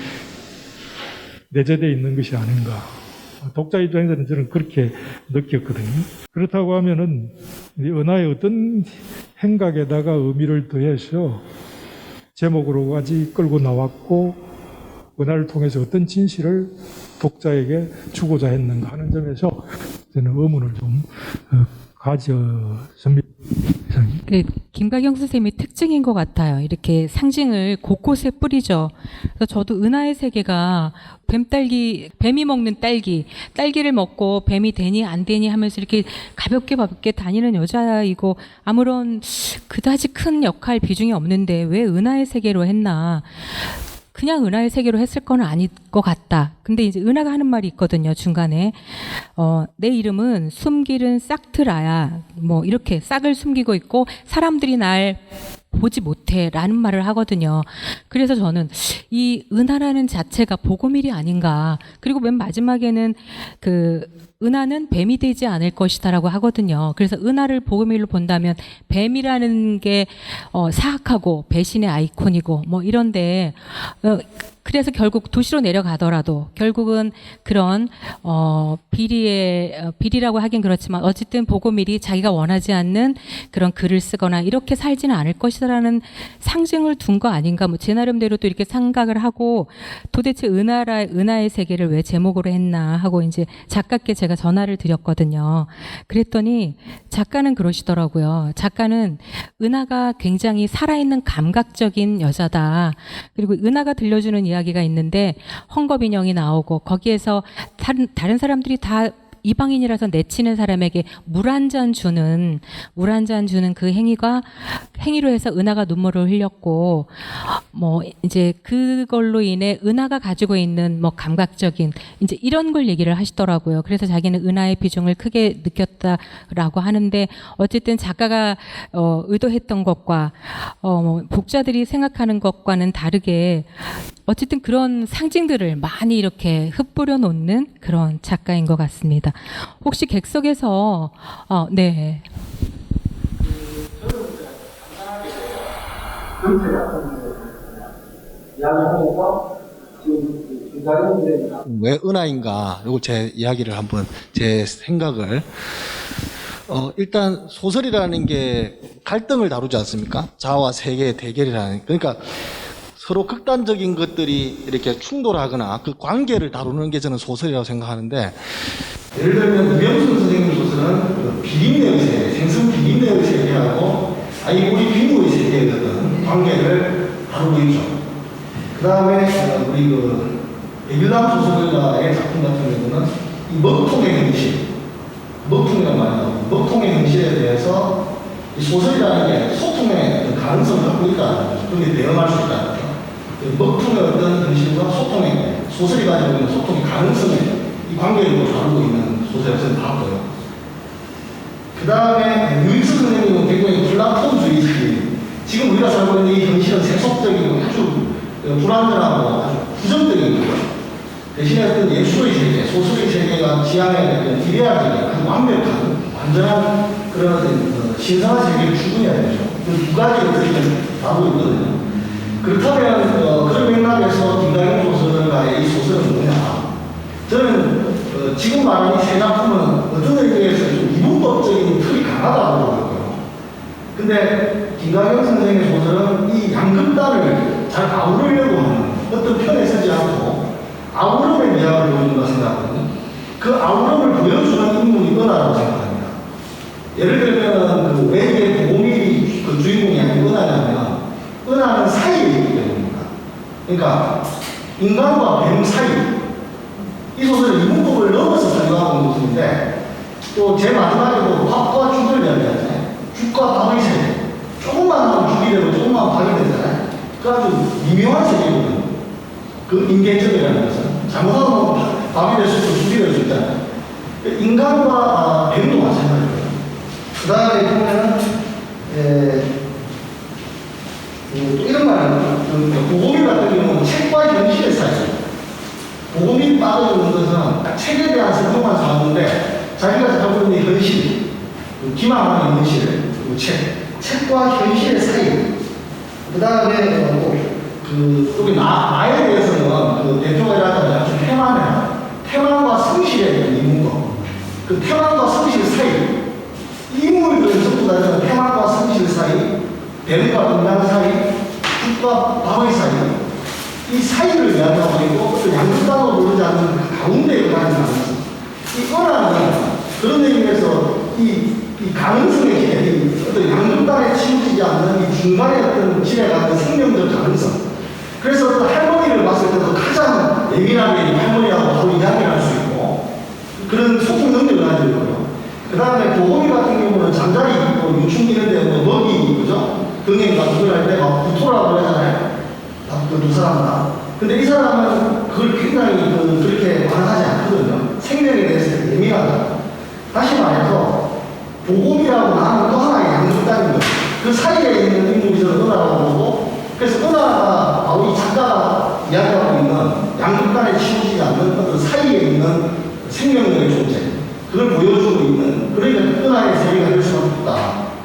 내재되어 있는 것이 아닌가. 독자 입장에서는 저는 그렇게 느꼈거든요. 그렇다고 하면은 은하의 어떤 행각에다가 의미를 더해서 제목으로까지 끌고 나왔고, 은하를 통해서 어떤 진실을 독자에게 주고자 했는가 하는 점에서 저는 의문을 좀 가졌습니다. 김가경 선생님의 특징인 것 같아요. 이렇게 상징을 곳곳에 뿌리죠. 그래서 저도 은하의 세계가 뱀이 먹는 딸기를 먹고 뱀이 되니 안 되니 하면서 이렇게 가볍게 다니는 여자이고 아무런 그다지 큰 역할 비중이 없는데 왜 은하의 세계로 했나. 그냥 은하의 세계로 했을 건 아닐 것 같다. 근데 이제 은하가 하는 말이 있거든요, 중간에. 내 이름은 숨기른 싹트라야. 뭐 이렇게 싹을 숨기고 있고 사람들이 날 보지 못해 라는 말을 하거든요. 그래서 저는 이 은하라는 자체가 보고밀이 아닌가. 그리고 맨 마지막에는 은하는 뱀이 되지 않을 것이다라고 하거든요. 그래서 은하를 보고밀로 본다면 뱀이라는 게 사악하고 배신의 아이콘이고 뭐 이런데 그래서 결국 도시로 내려가더라도 결국은 그런 비리라고 하긴 그렇지만 어쨌든 보고밀이 자기가 원하지 않는 그런 글을 쓰거나 이렇게 살지는 않을 것이라는 상징을 둔 거 아닌가. 뭐 제 나름대로 또 이렇게 생각을 하고 도대체 은하의 세계를 왜 제목으로 했나 하고 이제 작가께 제가 전화를 드렸거든요. 그랬더니 작가는 그러시더라고요. 작가는 은하가 굉장히 살아있는 감각적인 여자다. 그리고 은하가 들려주는 이야기가 있는데 헝겊인형이 나오고 거기에서 다른 사람들이 다 이방인이라서 내치는 사람에게 물 한 잔 주는 그 행위로 해서 은하가 눈물을 흘렸고 뭐 이제 그걸로 인해 은하가 가지고 있는 뭐 감각적인 이제 이런 걸 얘기를 하시더라고요. 그래서 자기는 은하의 비중을 크게 느꼈다라고 하는데 어쨌든 작가가 의도했던 것과 독자들이 생각하는 것과는 다르게 어쨌든 그런 상징들을 많이 이렇게 흩뿌려 놓는 그런 작가인 것 같습니다. 혹시 객석에서 네. 왜 은하인가? 요거 제 이야기를 한번 제 생각을 일단 소설이라는 게 갈등을 다루지 않습니까? 자와 세계의 대결이라는 그러니까 서로 극단적인 것들이 이렇게 충돌하거나 그 관계를 다루는 게 저는 소설이라고 생각하는데 예를 들면 우영순 선생님 소설은 비린내의 세계, 생선 비린내의 세계하고 아이보리 비누의 세계에 대한 관계를 다루고 있죠. 그 다음에 우리 백일남 소설가의 작품 같은 경우는 이 먹통의 현실, 먹통이란 말이 나오고 먹통의 현실에 대해서 이 소설이라는 게 소통의 가능성을 갖고 있다. 그게 대응할 수 있다. 먹통의 어떤 현실과 소통의, 소설이 가지고 있는 소통의 가능성에 이 관계를 다루고 있는 소설을 저는 봤고요. 그 다음에 유익수 선생님은 굉장히 플라톤주의식, 지금 우리가 살고 있는 이 현실은 세속적이고 아주 불안전하고 아주 부정적인 거예요. 대신에 어떤 예술의 세계, 소설의 세계가 지향의 어떤 이데아적인 아주 완벽한, 완전한 그런 어떤 신선한 세계를 추구해야 되죠. 그 두 가지를 저희는 다루고 있거든요. 그렇다면 그런 맥락에서 김강현 소설가의 이 소설은 뭐냐? 저는 지금 말하는 이 세 작품은 어떤 의미에서 좀 이분법적인 틀이 강하다고 보고요. 근데 김강현 선생의 소설은 이 양극단을 잘 아우르려고 하는 어떤 편에 서지 않고 아우름의 미학을 보여준다 생각하거든요. 그 아우름을 보여주는 인물이 은하라고 생각합니다. 예를 들면 그 외계의 보밀이 그 주인공이 아닌 은하냐면 은하는 사이에 있기 때문입니다. 그러니까 인간과 뱀 사이, 이 소설은 이분법을 넘어서 설명하고 있는 것인데 또 제 마지막에도 밥과 죽을 이야기하잖아요. 죽과 밥의 세계. 조금만 하면 죽이 되고 조금만 밥이 되잖아요. 그 아주 미묘한 세계거든요. 그 인간적이라는 것은 잘못하면 밥이 될 수 있고 죽이 될 수 있잖아요. 인간과 뱀도 마찬가지고요. 그 다음에 보면은 또 이런 말은 보고미 같은 경우는 책과 현실의 사이. 보고미 빠져있는 것은 책에 대한 설명만 사오는데 자기가 살고 있는 현실, 기망하는 현실, 그리고 책과 현실의 사이. 그 다음에 여기 나에 대해서는 그 대표가 일하자면 아주 태만과 성실의 인문법. 그 태만과 성실 사이. 인물들은 전부 다 태만과 성실 사이, 뱀과 인간 사이, 죽과 밤의 사이. 이 사이를 이야기하고 있고, 또 양극단으로 모르지 않는 그 가운데에 가진 가능성. 이 은하는 그런 의미에서 이 가능성의 기회, 어떤 양극단에 치우치지 않는 이 중간에 어떤 지에 갖는 생명적 가능성. 그래서 그 할머니를 봤을 때도 가장 예민하게 할머니하고 바로 이야기를 할 수 있고, 그런 소통 능력을 가지고 있고요. 그 다음에 보고미 같은 경우는 잠자리 있고 유충 있는데 뭐 먹이, 그죠? 등행과 누구를 할 때 막 구토라고 하잖아요. 그 두 사람 다. 근데 이 사람은 그걸 굉장히 그렇게 반응하지 않거든요. 생명에 대해서 예민하다. 다시 말해서 보고미라고 하는 또 하나의 양극단인 거예요. 그 사이에 있는 인물이 저는 은하라고 보고, 그래서 은하가 바로 이 작가가 이야기하고 있는 양극단에 치우치지 않는 어떤 사이에 있는 생명력의 존재, 그걸 보여주고 있는, 그러니까 은하의 세계가 될 수밖에 없다.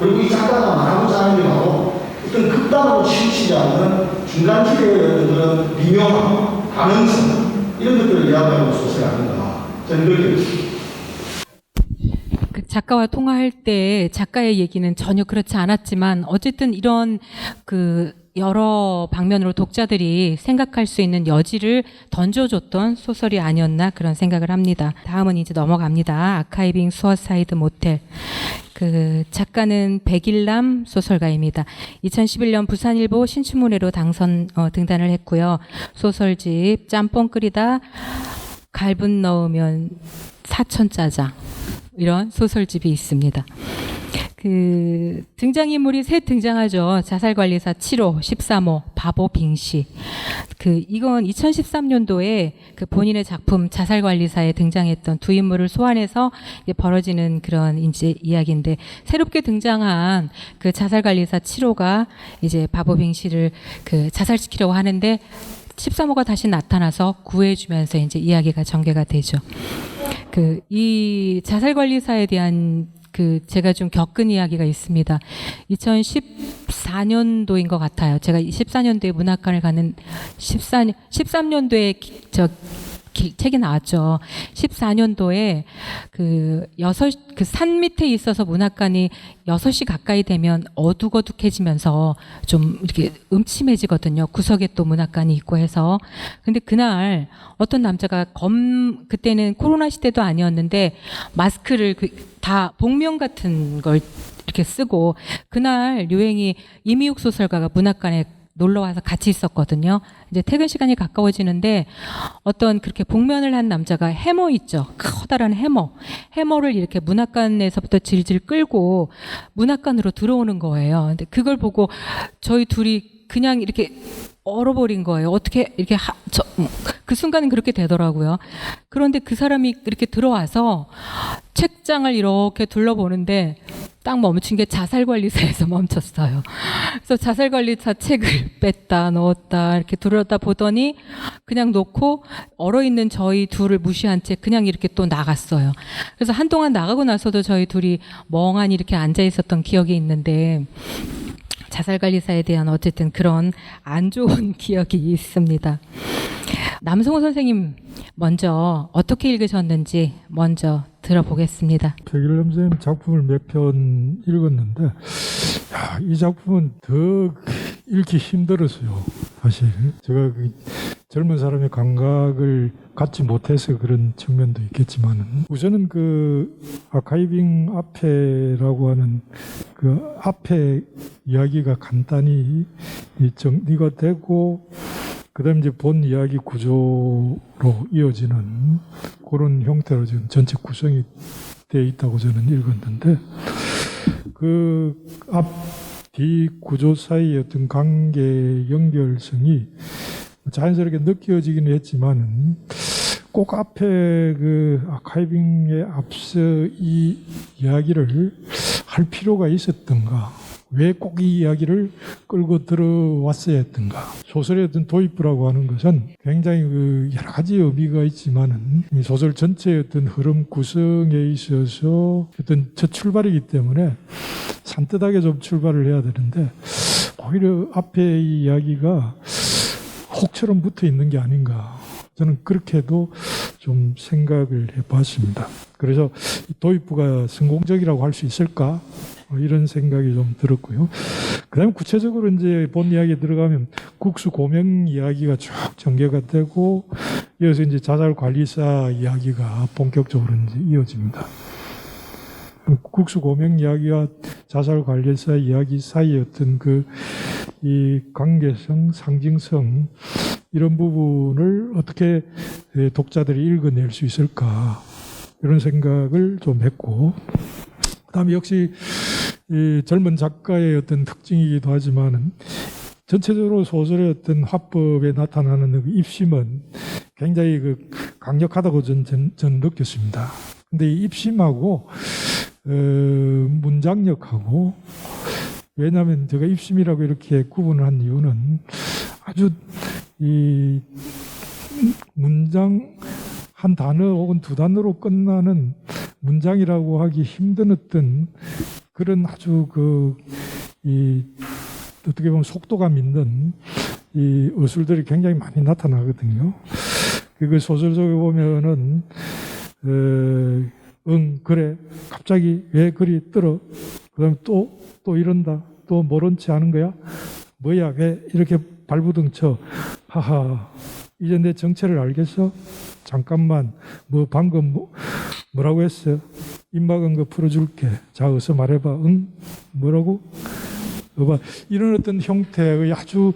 그리고 이 작가가 말하고자 하는 게 바로 어떤 극단으로 치우치지 않는 중간지대의 그런 미묘한 가능성, 이런 것들을 이야기하는 소설이 아닌가. 저는 그렇게 봅니다. 그 작가와 통화할 때 작가의 얘기는 전혀 그렇지 않았지만 어쨌든 이런 그 여러 방면으로 독자들이 생각할 수 있는 여지를 던져줬던 소설이 아니었나 그런 생각을 합니다. 다음은 이제 넘어갑니다. 아카이빙 수어사이드 모텔. 그 작가는 백일남 소설가입니다. 2011년 부산일보 신춘문예로 등단을 했고요. 소설집 짬뽕 끓이다 갈분 넣으면 사천짜장, 이런 소설집이 있습니다. 그 등장인물이 셋 등장하죠. 자살관리사 7호, 13호, 바보 빙시. 이건 2013년도에 그 본인의 작품 자살관리사에 등장했던 두 인물을 소환해서 이제 벌어지는 그런 이제 이야기인데, 새롭게 등장한 그 자살관리사 7호가 이제 바보 빙시를 그 자살시키려고 하는데 13호가 다시 나타나서 구해주면서 이제 이야기가 전개가 되죠. 이 자살관리사에 대한 제가 좀 겪은 이야기가 있습니다. 2014년도인 것 같아요. 제가 14년도에 문학관을 가는 13년도에 책이 나왔죠. 14년도에 산 밑에 있어서 문학관이 6시 가까이 되면 어둑어둑해지면서 좀 이렇게 음침해지거든요. 구석에 또 문학관이 있고 해서. 근데 그날 어떤 남자가 그때는 코로나 시대도 아니었는데 마스크를 다 복면 같은 걸 이렇게 쓰고, 그날 유행이 이미욱 소설가가 문학관에 놀러 와서 같이 있었거든요. 이제 퇴근 시간이 가까워지는데 어떤 그렇게 복면을 한 남자가 해머 있죠. 커다란 해머를 이렇게 문학관에서부터 질질 끌고 문학관으로 들어오는 거예요. 근데 그걸 보고 저희 둘이 그냥 이렇게 얼어버린 거예요. 어떻게 이렇게 그 순간은 그렇게 되더라고요. 그런데 그 사람이 이렇게 들어와서 책장을 이렇게 둘러보는데 딱 멈춘 게 자살관리사에서 멈췄어요. 그래서 자살관리사 책을 뺐다 넣었다 이렇게 들여다 보더니 그냥 놓고 얼어있는 저희 둘을 무시한 채 그냥 이렇게 또 나갔어요. 그래서 한동안 나가고 나서도 저희 둘이 멍하니 이렇게 앉아 있었던 기억이 있는데 자살관리사에 대한 어쨌든 그런 안 좋은 기억이 있습니다. 남성호 선생님 먼저 어떻게 읽으셨는지 먼저 들어보겠습니다. 백일남 선생님 작품을 몇 편 읽었는데 이 작품은 더 읽기 힘들었어요. 사실 제가 그 젊은 사람의 감각을 갖지 못해서 그런 측면도 있겠지만은 우선은 그 아카이빙 앞에라고 하는 그 앞에 이야기가 간단히 정리가 되고 그다음 이제 본 이야기 구조로 이어지는 그런 형태로 지금 전체 구성이 되어 있다고 저는 읽었는데 그 앞 뒤 구조 사이의 어떤 관계 연결성이 자연스럽게 느껴지기는 했지만은 꼭 앞에 그 아카이빙에 앞서 이 이야기를 할 필요가 있었던가? 왜 꼭 이 이야기를 끌고 들어왔어야 했던가? 소설의 어떤 도입부라고 하는 것은 굉장히 그 여러 가지 의미가 있지만은 이 소설 전체의 어떤 흐름 구성에 있어서 어떤 첫 출발이기 때문에 산뜻하게 좀 출발을 해야 되는데 오히려 앞에 이 이야기가 혹처럼 붙어 있는 게 아닌가. 저는 그렇게도 좀 생각을 해봤습니다. 그래서 도입부가 성공적이라고 할 수 있을까? 이런 생각이 좀 들었고요. 그 다음에 구체적으로 이제 본 이야기에 들어가면 국수 고명 이야기가 쭉 전개가 되고 이어서 이제 자살관리사 이야기가 본격적으로 이제 이어집니다. 국수 고명 이야기와 자살관리사 이야기 사이의 어떤 이 관계성, 상징성 이런 부분을 어떻게 독자들이 읽어낼 수 있을까 이런 생각을 좀 했고 그다음에 역시 이 젊은 작가의 어떤 특징이기도 하지만은 전체적으로 소설의 어떤 화법에 나타나는 그 입심은 굉장히 그 강력하다고 전 느꼈습니다. 근데 이 입심하고 문장력하고 왜냐하면 제가 입심이라고 이렇게 구분을 한 이유는 아주 이 문장 한 단어 혹은 두 단어로 끝나는 문장이라고 하기 힘든 어떤 그런 아주 어떻게 보면 속도감 있는 이 어술들이 굉장히 많이 나타나거든요. 그 소설 속에 보면은 그래 갑자기 왜 그리 떨어 그다음 또 이런다 또 모른 체 하는 거야 뭐야 왜 이렇게 발부둥 쳐 하하 이제 내 정체를 알겠어 잠깐만 방금 뭐라고 했어 입 막은 거 풀어줄게 자 어서 말해봐 응 뭐라고 이런 어떤 형태의 아주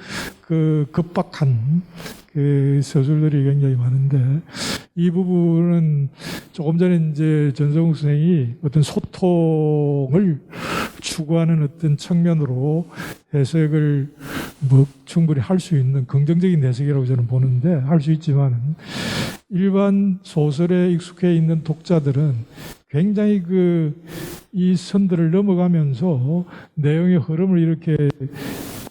급박한 서술들이 굉장히 많은데 이 부분은 조금 전에 이제 전성욱 선생이 어떤 소통을 추구하는 어떤 측면으로 해석을 충분히 할 수 있는 긍정적인 해석이라고 저는 보는데 할 수 있지만 일반 소설에 익숙해 있는 독자들은 굉장히 이 선들을 넘어가면서 내용의 흐름을 이렇게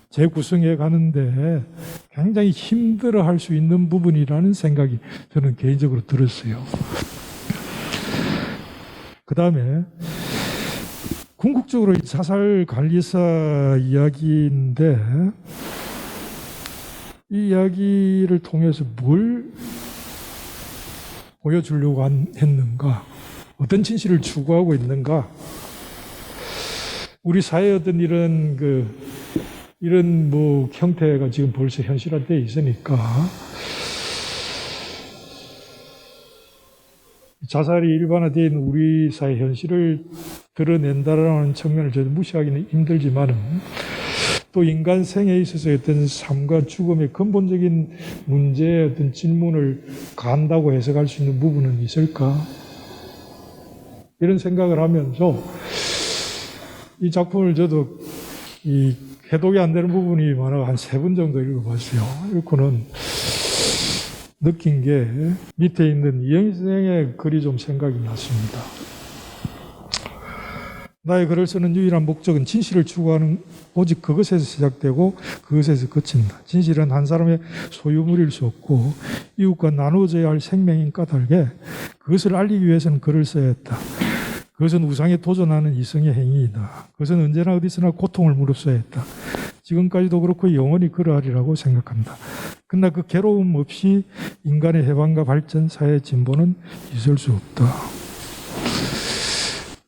재구성해 가는데 굉장히 힘들어 할 수 있는 부분이라는 생각이 저는 개인적으로 들었어요. 그 다음에 궁극적으로 자살 관리사 이야기인데 이 이야기를 통해서 뭘 보여주려고 했는가? 어떤 진실을 추구하고 있는가? 우리 사회의 어떤 이런 형태가 지금 벌써 현실화되어 있으니까 자살이 일반화되어 있는 우리 사회 현실을 드러낸다라는 측면을 저도 무시하기는 힘들지만은 또 인간 생에 있어서 어떤 삶과 죽음의 근본적인 문제의 어떤 질문을 간다고 해석할 수 있는 부분은 있을까? 이런 생각을 하면서 이 작품을 저도 이 해독이 안 되는 부분이 많아 한 3번 정도 읽어봤어요. 읽고는 느낀 게 밑에 있는 이영희 선생의 글이 좀 생각이 났습니다. 나의 글을 쓰는 유일한 목적은 진실을 추구하는 오직 그것에서 시작되고 그것에서 그친다. 진실은 한 사람의 소유물일 수 없고 이웃과 나누어져야 할 생명인 까닭에 그것을 알리기 위해서는 글을 써야 했다. 그것은 우상에 도전하는 이성의 행위이다. 그것은 언제나 어디서나 고통을 무릅써야 했다. 지금까지도 그렇고 영원히 그러하리라고 생각한다. 그러나 그 괴로움 없이 인간의 해방과 발전, 사회의 진보는 있을 수 없다.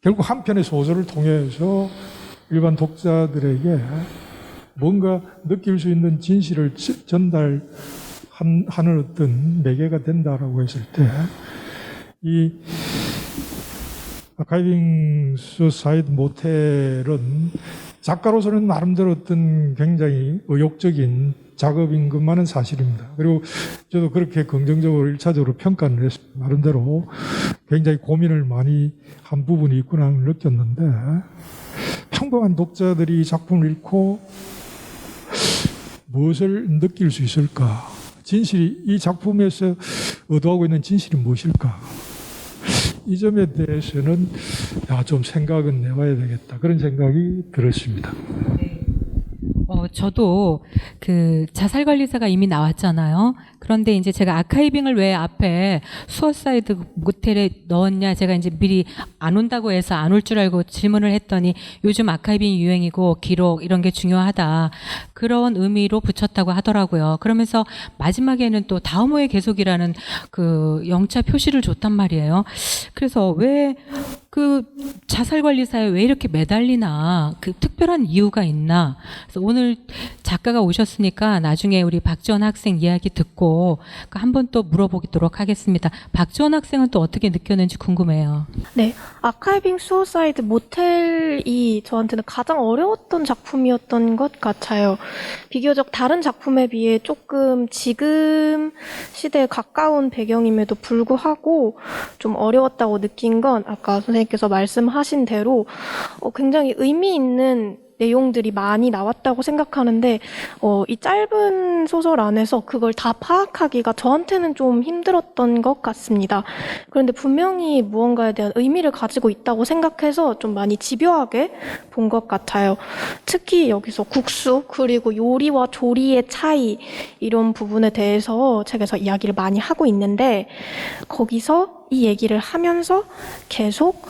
결국 한 편의 소설을 통해서 일반 독자들에게 뭔가 느낄 수 있는 진실을 전달하는 어떤 매개가 된다라고 했을 때 이 아카이빙 수사이드 모텔은 작가로서는 나름대로 어떤 굉장히 의욕적인 작업인 것만은 사실입니다. 그리고 저도 그렇게 긍정적으로 1차적으로 평가를 했습니다. 나름대로 굉장히 고민을 많이 한 부분이 있구나 느꼈는데 평범한 독자들이 이 작품을 읽고 무엇을 느낄 수 있을까? 진실이 이 작품에서 의도하고 있는 진실이 무엇일까? 이 점에 대해서는 좀 생각은 내봐야 되겠다. 그런 생각이 들었습니다. 저도 그 자살관리사가 이미 나왔잖아요. 그런데 이제 제가 아카이빙을 왜 앞에 수어사이드 모텔에 넣었냐, 제가 이제 미리 안 온다고 해서 안 올 줄 알고 질문을 했더니 요즘 아카이빙이 유행이고 기록 이런 게 중요하다, 그런 의미로 붙였다고 하더라고요. 그러면서 마지막에는 또 다음 호의 계속이라는 그 영차 표시를 줬단 말이에요. 그래서 왜 그 자살관리사에 왜 이렇게 매달리나, 그 특별한 이유가 있나. 그래서 오늘 작가가 오셨으니까 나중에 우리 박지원 학생 이야기 듣고 한 번 또 물어보도록 하겠습니다. 박지원 학생은 또 어떻게 느꼈는지 궁금해요. 네, 아카이빙 수어사이드 모텔이 저한테는 가장 어려웠던 작품이었던 것 같아요. 비교적 다른 작품에 비해 조금 지금 시대에 가까운 배경임에도 불구하고 좀 어려웠다고 느낀 건 아까 선생님께서 말씀하신 대로 굉장히 의미 있는 내용들이 많이 나왔다고 생각하는데 이 짧은 소설 안에서 그걸 다 파악하기가 저한테는 좀 힘들었던 것 같습니다. 그런데 분명히 무언가에 대한 의미를 가지고 있다고 생각해서 좀 많이 집요하게 본 것 같아요. 특히 여기서 국수 그리고 요리와 조리의 차이, 이런 부분에 대해서 책에서 이야기를 많이 하고 있는데 거기서 이 얘기를 하면서 계속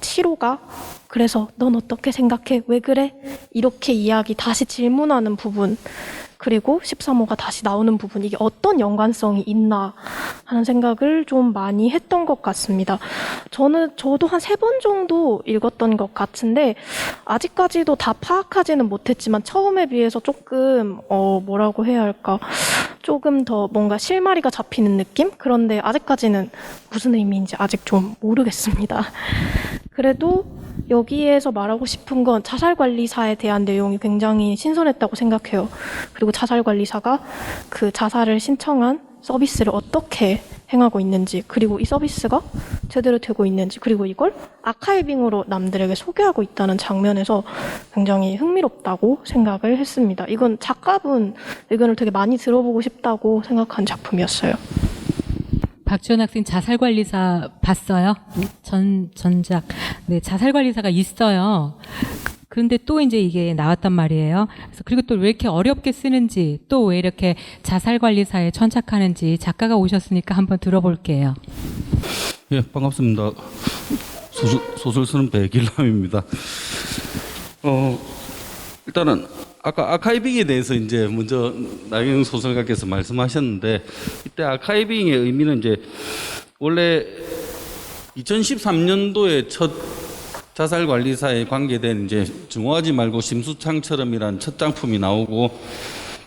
치로가 그래서 넌 어떻게 생각해? 왜 그래? 이렇게 이야기 다시 질문하는 부분, 그리고 13호가 다시 나오는 부분, 이게 어떤 연관성이 있나 하는 생각을 좀 많이 했던 것 같습니다. 저도 한 3번 정도 읽었던 것 같은데 아직까지도 다 파악하지는 못했지만 처음에 비해서 조금 뭐라고 해야 할까, 조금 더 뭔가 실마리가 잡히는 느낌? 그런데 아직까지는 무슨 의미인지 아직 좀 모르겠습니다. 그래도 여기에서 말하고 싶은 건 자살관리사에 대한 내용이 굉장히 신선했다고 생각해요. 그리고 자살관리사가 그 자살을 신청한 서비스를 어떻게 행하고 있는지, 그리고 이 서비스가 제대로 되고 있는지, 그리고 이걸 아카이빙으로 남들에게 소개하고 있다는 장면에서 굉장히 흥미롭다고 생각을 했습니다. 이건 작가분 의견을 되게 많이 들어보고 싶다고 생각한 작품이었어요. 박지원 학생 자살관리사 봤어요? 전작. 네, 자살관리사가 있어요. 그런데 또 이제 이게 나왔단 말이에요. 그래서 그리고 또 왜 이렇게 어렵게 쓰는지, 또 왜 이렇게 자살관리사에 천착하는지 작가가 오셨으니까 한번 들어볼게요. 예, 반갑습니다. 소설 쓰는 배길남입니다. 일단은 아까 아카이빙에 대해서 이제 먼저 나경영 소설가께서 말씀하셨는데, 이때 아카이빙의 의미는 이제 원래 2013년도에 첫 자살관리사에 관계된 이제 증오하지 말고 심수창처럼이란 첫 작품이 나오고,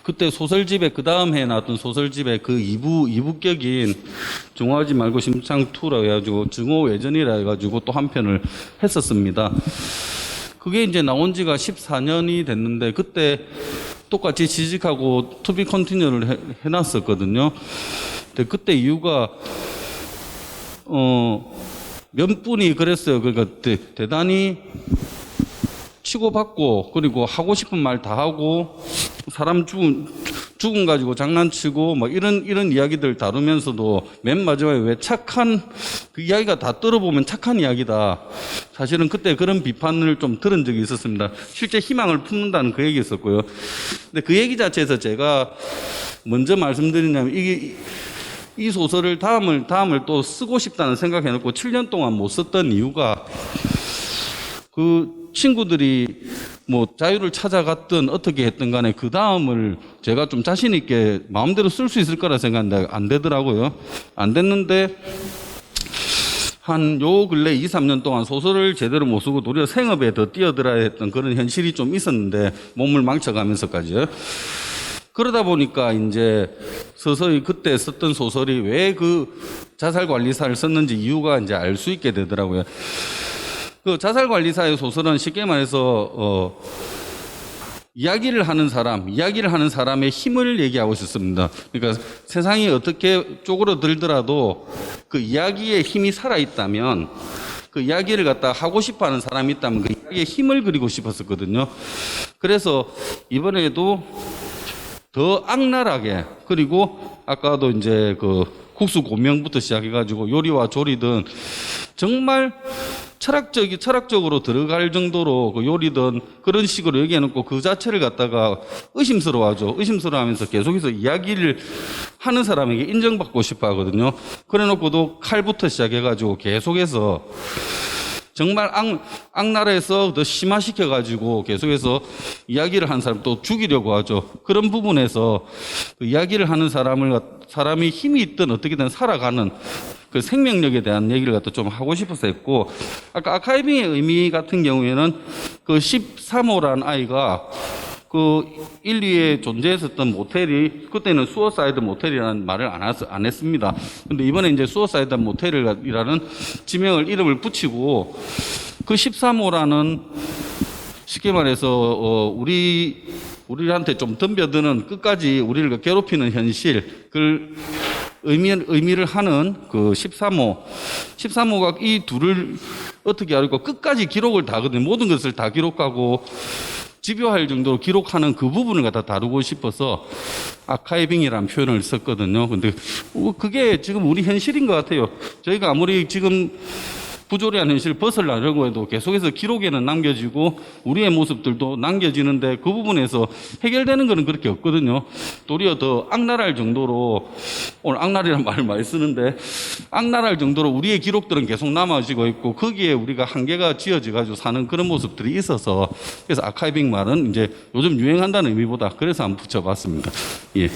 그때 소설집에 그 다음 해에 나왔던 소설집에 그 2부격인 증오하지 말고 심수창2라고 해가지고 증오 외전이라 해가지고 또 한 편을 했었습니다. 그게 이제 나온 지가 14년이 됐는데 그때 똑같이 취직하고 투비 컨티뉴를 해놨었거든요. 근데 그때 이유가 몇 분이 그랬어요. 그러니까 대단히 치고받고 그리고 하고 싶은 말 다 하고 사람 죽은 가지고 장난치고 뭐 이런 이야기들 다루면서도 맨 마지막에 왜 착한 그 이야기가 다 들어보면 착한 이야기다. 사실은 그때 그런 비판을 좀 들은 적이 있었습니다. 실제 희망을 품는다는 그 얘기 있었고요. 근데 그 얘기 자체에서 제가 먼저 말씀드리냐면 이 소설을 다음을 또 쓰고 싶다는 생각해놓고 7년 동안 못 썼던 이유가 그 친구들이 뭐 자유를 찾아갔든 어떻게 했든 간에 그 다음을 제가 좀 자신 있게 마음대로 쓸 수 있을 거라 생각했는데 안 되더라고요. 안 됐는데 한 요 근래 2, 3년 동안 소설을 제대로 못 쓰고 도리어 생업에 더 뛰어들어야 했던 그런 현실이 좀 있었는데 몸을 망쳐가면서까지요. 그러다 보니까 이제 서서히 그때 썼던 소설이 왜 그 자살관리사를 썼는지 이유가 이제 알 수 있게 되더라고요. 그 자살관리사의 소설은 쉽게 말해서 이야기를 하는 사람의 힘을 얘기하고 있었습니다. 그러니까 세상이 어떻게 쪼그러들더라도 그 이야기에 힘이 살아있다면 그 이야기를 갖다 하고 싶어 하는 사람이 있다면 그 이야기에 힘을 그리고 싶었었거든요. 그래서 이번에도 더 악랄하게 그리고 아까도 이제 그 국수 고명부터 시작해가지고 요리와 조리든 정말 철학적으로 들어갈 정도로 그 요리든 그런 식으로 얘기해놓고 그 자체를 갖다가 의심스러워하죠. 의심스러워하면서 계속해서 이야기를 하는 사람에게 인정받고 싶어 하거든요. 그래 놓고도 칼부터 시작해가지고 계속해서 정말 악랄해서 더 심화시켜가지고 계속해서 이야기를 하는 사람 또 죽이려고 하죠. 그런 부분에서 그 이야기를 하는 사람이 힘이 있든 어떻게든 살아가는 그 생명력에 대한 얘기를 갖다 좀 하고 싶어서 했고, 아까 아카이빙의 의미 같은 경우에는 그 13호란 아이가 그 1, 2에 존재했었던 모텔이 그때는 수어사이드 모텔이라는 말을 안 했습니다. 근데 이번에 이제 수어사이드 모텔이라는 이름을 붙이고 그 13호라는 쉽게 말해서 우리한테 좀 덤벼드는 끝까지 우리를 괴롭히는 현실 그 의미를 하는 그 13호가 이 둘을 어떻게 알고 끝까지 기록을 다 하거든요. 모든 것을 다 기록하고 집요할 정도로 기록하는 그 부분을 갖다 다루고 싶어서 아카이빙이라는 표현을 썼거든요. 근데 그게 지금 우리 현실인 것 같아요. 저희가 아무리 지금 부조리한 현실을 벗어나려고 해도 계속해서 기록에는 남겨지고 우리의 모습들도 남겨지는데 그 부분에서 해결되는 것은 그렇게 없거든요. 도리어 더 악랄할 정도로, 오늘 악랄이라는 말을 많이 쓰는데 악랄할 정도로 우리의 기록들은 계속 남아지고 있고 거기에 우리가 한계가 지어져가지고 사는 그런 모습들이 있어서 그래서 아카이빙 말은 이제 요즘 유행한다는 의미보다 그래서 한번 붙여봤습니다. 예.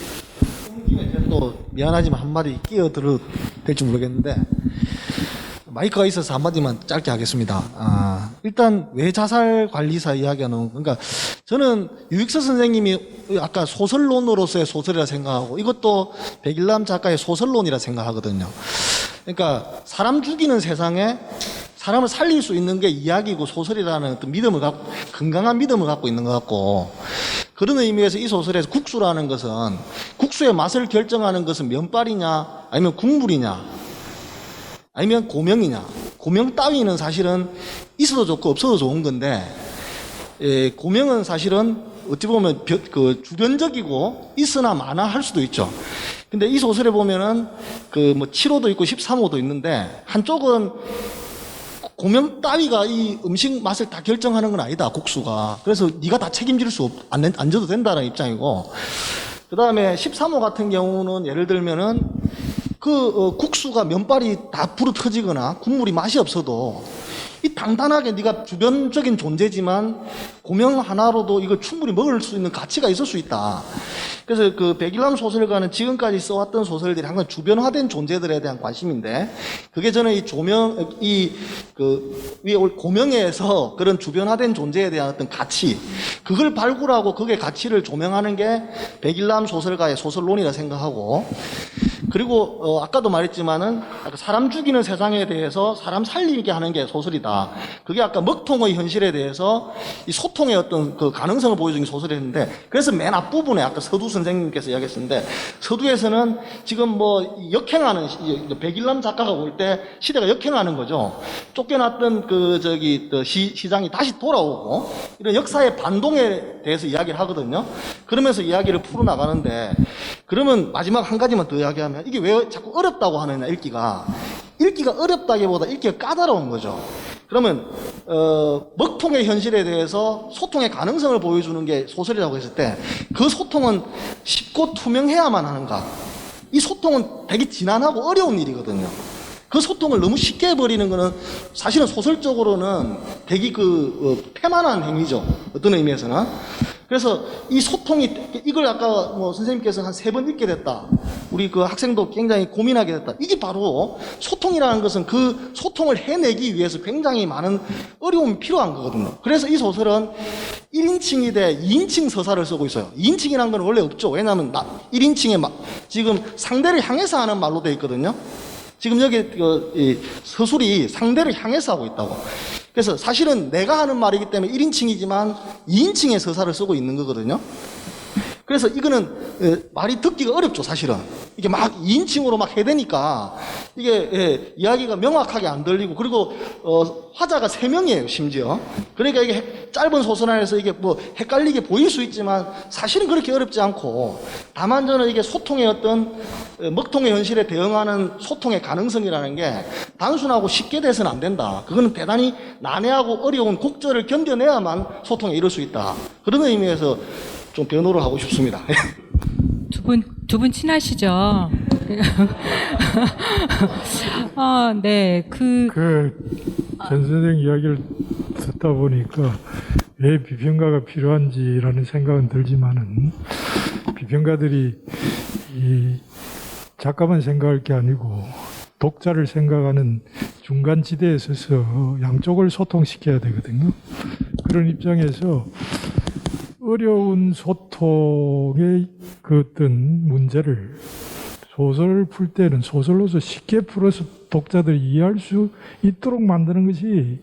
또 미안하지만 한마디 끼어들어도 될지 모르겠는데 마이크가 있어서 한마디만 짧게 하겠습니다. 일단 왜 자살관리사 이야기하는, 그러니까 저는 유익서 선생님이 아까 소설론으로서의 소설이라 생각하고 이것도 백일남 작가의 소설론이라 생각하거든요. 그러니까 사람 죽이는 세상에 사람을 살릴 수 있는 게 이야기고 소설이라는 어떤 믿음을 갖고, 건강한 믿음을 갖고 있는 것 같고, 그런 의미에서 이 소설에서 국수라는 것은, 국수의 맛을 결정하는 것은 면발이냐 아니면 국물이냐 아니면 고명이냐. 고명 따위는 사실은 있어도 좋고 없어도 좋은 건데, 고명은 사실은 어찌 보면 그 주변적이고 있으나 마나 할 수도 있죠. 근데 이 소설에 보면은 그 뭐 7호도 있고 13호도 있는데 한쪽은 고명 따위가 이 음식 맛을 다 결정하는 건 아니다, 국수가. 그래서 네가 다 책임질 수 안 져도 된다는 입장이고, 그 다음에 13호 같은 경우는 예를 들면은 국수가 면발이 다 불어 터지거나 국물이 맛이 없어도 이 단단하게 네가 주변적인 존재지만 고명 하나로도 이걸 충분히 먹을 수 있는 가치가 있을 수 있다. 그래서 그 백일남 소설가는 지금까지 써왔던 소설들이 항상 주변화된 존재들에 대한 관심인데, 그게 저는 위에 올 고명에서 그런 주변화된 존재에 대한 어떤 가치, 그걸 발굴하고 그게 가치를 조명하는 게 백일남 소설가의 소설론이라 생각하고, 그리고 아까도 말했지만은 아까 사람 죽이는 세상에 대해서 사람 살리게 하는 게 소설이다. 그게 아까 먹통의 현실에 대해서 이 소통의 어떤 그 가능성을 보여주는 게 소설이었는데, 그래서 맨 앞부분에 아까 서두 선생님께서 이야기했었는데, 서두에서는 지금 뭐 역행하는 백일남 작가가 올 때 시대가 역행하는 거죠. 쫓겨났던 시장이 다시 돌아오고 이런 역사의 반동에 대해서 이야기를 하거든요. 그러면서 이야기를 풀어나가는데, 그러면 마지막 한 가지만 더 이야기하면, 이게 왜 자꾸 어렵다고 하느냐, 읽기가 어렵다기보다 읽기가 까다로운 거죠. 그러면 먹통의 현실에 대해서 소통의 가능성을 보여주는 게 소설이라고 했을 때, 그 소통은 쉽고 투명해야만 하는가? 이 소통은 되게 지난하고 어려운 일이거든요. 그 소통을 너무 쉽게 해버리는 거는 사실은 소설적으로는 되게 패만한 행위죠. 어떤 의미에서는. 그래서 이 소통이, 이걸 아까 뭐 선생님께서 한 3번 읽게 됐다. 우리 그 학생도 굉장히 고민하게 됐다. 이게 바로 소통이라는 것은 그 소통을 해내기 위해서 굉장히 많은 어려움이 필요한 거거든요. 그래서 이 소설은 1인칭이 2인칭 서사를 쓰고 있어요. 2인칭이라는 건 원래 없죠. 왜냐하면 1인칭에 지금 상대를 향해서 하는 말로 되어 있거든요. 지금 여기 서술이 상대를 향해서 하고 있다고. 그래서 사실은 내가 하는 말이기 때문에 1인칭이지만 2인칭의 서사를 쓰고 있는 거거든요. 그래서 이거는 말이 듣기가 어렵죠, 사실은. 이게 막 2인칭으로 막 해대니까 이게 이야기가 명확하게 안 들리고, 그리고 화자가 3명이에요, 심지어. 그러니까 이게 짧은 소설 안에서 이게 뭐 헷갈리게 보일 수 있지만 사실은 그렇게 어렵지 않고, 다만 저는 이게 소통의 어떤 먹통의 현실에 대응하는 소통의 가능성이라는 게 단순하고 쉽게 돼서는 안 된다. 그거는 대단히 난해하고 어려운 곡절을 견뎌내야만 소통에 이룰 수 있다. 그런 의미에서 좀 변호를 하고 싶습니다. 두 분 친하시죠? 네. 전 선생 이야기를 듣다 보니까 왜 비평가가 필요한지라는 생각은 들지만은, 비평가들이 이 작가만 생각할 게 아니고 독자를 생각하는 중간 지대에 서서 양쪽을 소통시켜야 되거든요. 그런 입장에서 어려운 소통의 그 어떤 문제를 소설을 풀 때는 소설로서 쉽게 풀어서 독자들이 이해할 수 있도록 만드는 것이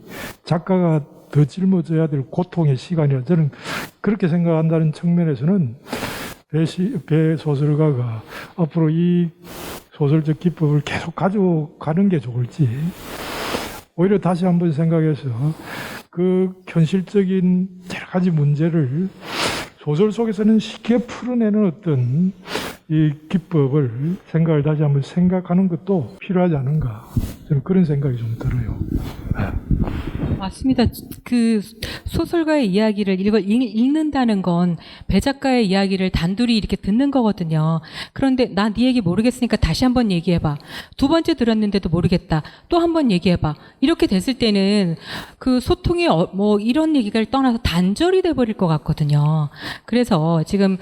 작가가 더 짊어져야 될 고통의 시간이라, 저는 그렇게 생각한다는 측면에서는 배 소설가가 앞으로 이 소설적 기법을 계속 가져가는 게 좋을지, 오히려 다시 한번 생각해서 그 현실적인 여러 가지 문제를 소설 속에서는 쉽게 풀어내는 어떤 이 기법을 다시 한번 생각하는 것도 필요하지 않은가, 저는 그런 생각이 좀 들어요. 맞습니다. 그 소설가의 이야기를 읽는다는 건 배 작가의 이야기를 단둘이 이렇게 듣는 거거든요. 그런데 나 네 얘기 모르겠으니까 다시 한번 얘기해봐. 2번째 들었는데도 모르겠다. 또 한번 얘기해봐. 이렇게 됐을 때는 그 소통이 뭐 이런 얘기를 떠나서 단절이 돼버릴 것 같거든요. 그래서 지금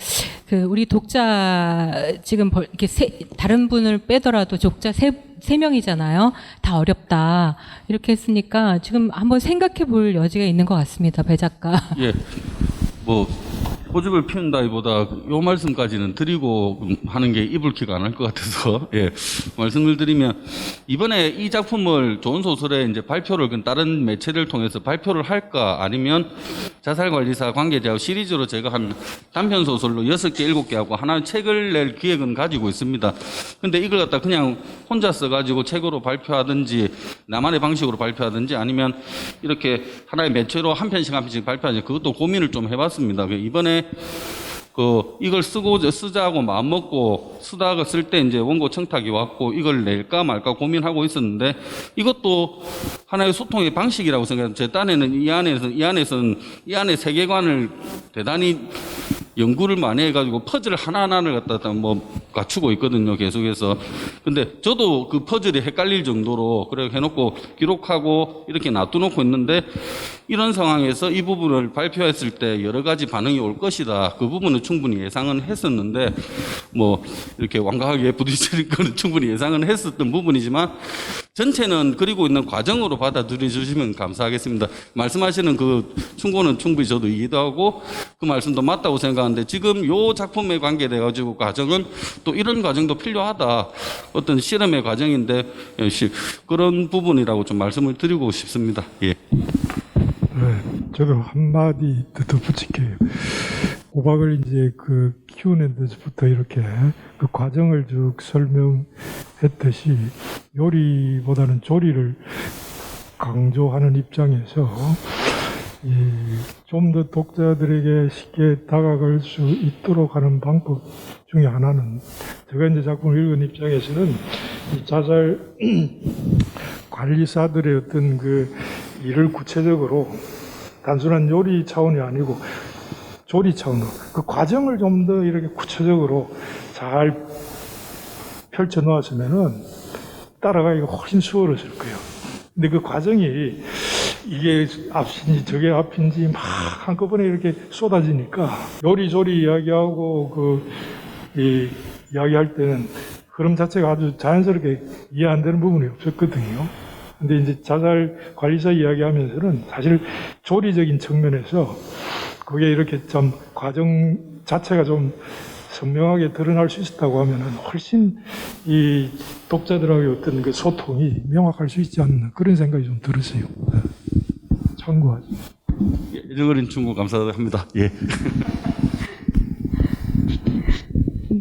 그 우리 독자 지금 이렇게 다른 분을 빼더라도 독자 3명이잖아요. 다 어렵다. 이렇게 했으니까 지금 한번 생각해 볼 여지가 있는 것 같습니다. 배 작가. 예, 뭐 고집을 피운다기보다 요 말씀까지는 드리고 하는 게 이불키가 안 할 것 같아서, 예, 말씀을 드리면, 이번에 이 작품을 좋은 소설에 이제 발표를 다른 매체를 통해서 발표를 할까, 아니면 자살관리사 관계대학 시리즈로 제가 한 단편 소설로 6개, 7개 하고 하나 책을 낼 기획은 가지고 있습니다. 근데 이걸 갖다 그냥 혼자 써가지고 책으로 발표하든지 나만의 방식으로 발표하든지, 아니면 이렇게 하나의 매체로 한 편씩 발표하든지, 그것도 고민을 좀 해봤습니다. 이번에 이걸 쓰자고 마음먹고 쓰다가 쓸 때 이제 원고 청탁이 왔고, 이걸 낼까 말까 고민하고 있었는데, 이것도 하나의 소통의 방식이라고 생각해요. 제 딴에는 이 안에 세계관을 대단히 연구를 많이 해가지고 퍼즐 하나하나를 갖다 뭐 갖추고 있거든요, 계속해서. 근데 저도 그 퍼즐이 헷갈릴 정도로 그래 해놓고 기록하고 이렇게 놔두놓고 있는데, 이런 상황에서 이 부분을 발표했을 때 여러 가지 반응이 올 것이다. 그 부분은 충분히 예상은 했었는데, 뭐 이렇게 완강하게 부딪히는 거는 충분히 예상은 했었던 부분이지만, 전체는 그리고 있는 과정으로 받아들여 주시면 감사하겠습니다. 말씀하시는 그 충고는 충분히 저도 이해도 하고 그 말씀도 맞다고 생각 생각하는데 지금 요 작품에 관계돼 가지고 과정은 또 이런 과정도 필요하다. 어떤 실험의 과정인데 그런 부분이라고 좀 말씀을 드리고 싶습니다. 예. 네, 저도 한마디 더 덧붙일게요. 호박을 이제 그 키우는 데서부터 이렇게 그 과정을 쭉 설명했듯이 요리보다는 조리를 강조하는 입장에서 좀 더 독자들에게 쉽게 다가갈 수 있도록 하는 방법 중에 하나는 제가 이제 작품을 읽은 입장에서는 이 자살 관리사들의 어떤 그 일을 구체적으로 단순한 요리 차원이 아니고 조리 차원으로 그 과정을 좀 더 이렇게 구체적으로 잘 펼쳐 놓았으면은 따라가기가 훨씬 수월했을 거예요. 근데 그 과정이 이게 앞인지 저게 앞인지 막 한꺼번에 이렇게 쏟아지니까 요리조리 이야기하고 이야기할 때는 흐름 자체가 아주 자연스럽게 이해 안 되는 부분이 없었거든요. 근데 이제 자살 관리사 이야기하면서는 사실 조리적인 측면에서 그게 이렇게 좀 과정 자체가 좀 선명하게 드러날 수 있었다고 하면은 훨씬 이 독자들하고의 어떤 그 소통이 명확할 수 있지 않나 그런 생각이 좀 들었어요. 참고하죠. 잃어버린 친구 감사합니다. 예.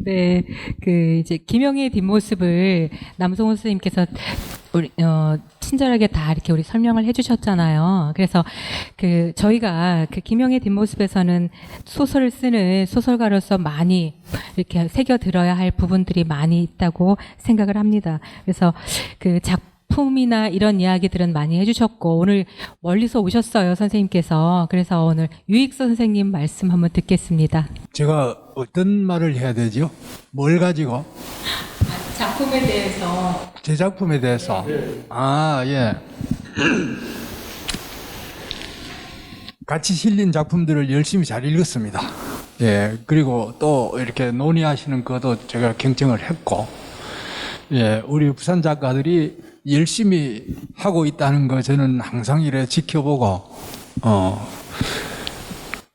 네, 그 이제 김영희의 뒷모습을 남성호 선생님께서 우리 친절하게 다 이렇게 우리 설명을 해주셨잖아요. 그래서 그 저희가 그 김영희의 뒷모습에서는 소설을 쓰는 소설가로서 많이 이렇게 새겨 들어야 할 부분들이 많이 있다고 생각을 합니다. 그래서 그 작품이나 이런 이야기들은 많이 해주셨고 오늘 멀리서 오셨어요 선생님께서. 그래서 오늘 유익서 선생님 말씀 한번 듣겠습니다. 제가 어떤 말을 해야 되죠? 뭘 가지고? 작품에 대해서. 제 작품에 대해서. 아, 예. 같이 실린 작품들을 열심히 잘 읽었습니다. 예. 그리고 또 이렇게 논의하시는 것도 제가 경청을 했고, 예. 우리 부산 작가들이 열심히 하고 있다는 거 저는 항상 이래 지켜보고,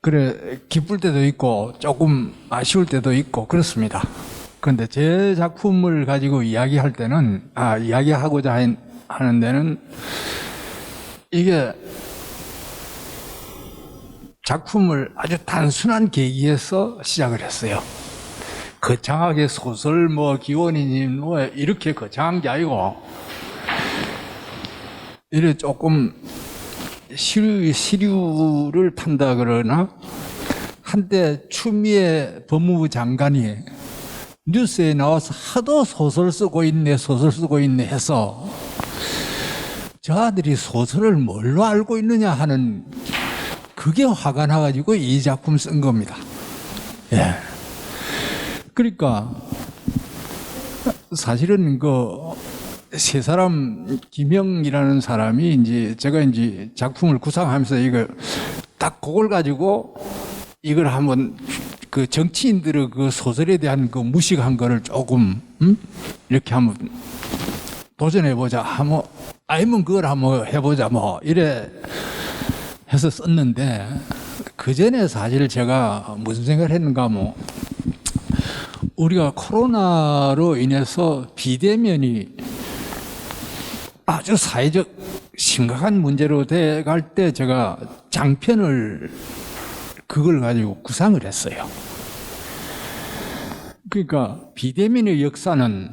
그래, 기쁠 때도 있고, 조금 아쉬울 때도 있고, 그렇습니다. 그런데 제 작품을 가지고 이야기할 때는, 이야기하고자 하는 데는, 이게 작품을 아주 단순한 계기에서 시작을 했어요. 거창하게 소설, 기원이니, 이렇게 거창한 게 아니고, 이래 조금, 시류를 탄다 그러나 한때 추미애 법무부 장관이 뉴스에 나와서 하도 소설 쓰고 있네 해서 저 아들이 소설을 뭘로 알고 있느냐 하는 그게 화가 나가지고 이 작품 쓴 겁니다. 예. 그러니까 사실은 세 사람, 김영이라는 사람이 제가 작품을 구상하면서 이걸 딱 그걸 가지고 이걸 한번 그 정치인들의 그 소설에 대한 그 무식한 거를 조금, 이렇게 한번 도전해보자. 아니면 그걸 한번 해보자. 이래 해서 썼는데, 그 전에 사실 제가 무슨 생각을 했는가 우리가 코로나로 인해서 비대면이 아주 사회적 심각한 문제로 돼갈 때 제가 장편을 그걸 가지고 구상을 했어요. 그러니까 비대면의 역사는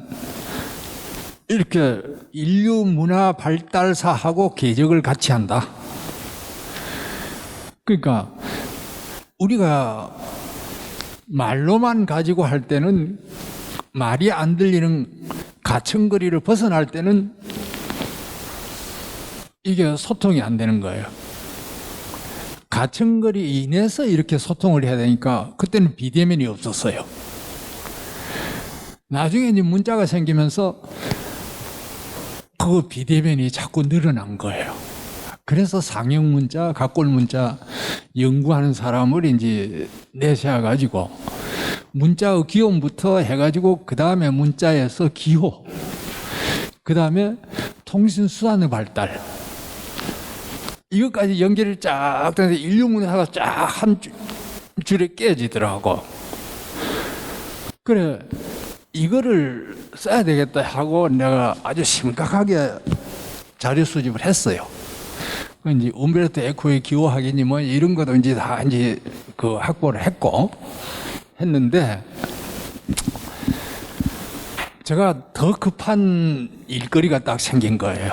이렇게 인류 문화 발달사하고 궤적을 같이 한다. 그러니까 우리가 말로만 가지고 할 때는 말이 안 들리는 가청거리를 벗어날 때는 이게 소통이 안 되는 거예요. 가청거리 인해서 이렇게 소통을 해야 되니까 그때는 비대면이 없었어요. 나중에 문자가 생기면서 그 비대면이 자꾸 늘어난 거예요. 그래서 상형 문자, 각골 문자 연구하는 사람을 내세워 가지고 문자의 기원부터 해가지고 그 다음에 문자에서 기호, 그 다음에 통신 수단의 발달. 이것까지 연결을 쫙 되는데 인류 문화가 쫙 한 줄에 깨지더라고. 그래, 이거를 써야 되겠다 하고 내가 아주 심각하게 자료 수집을 했어요. 이제 움베르토 에코의 기호학이니 뭐 이런 것도 이제 다 이제 그 확보를 했고 했는데, 제가 더 급한 일거리가 딱 생긴 거예요.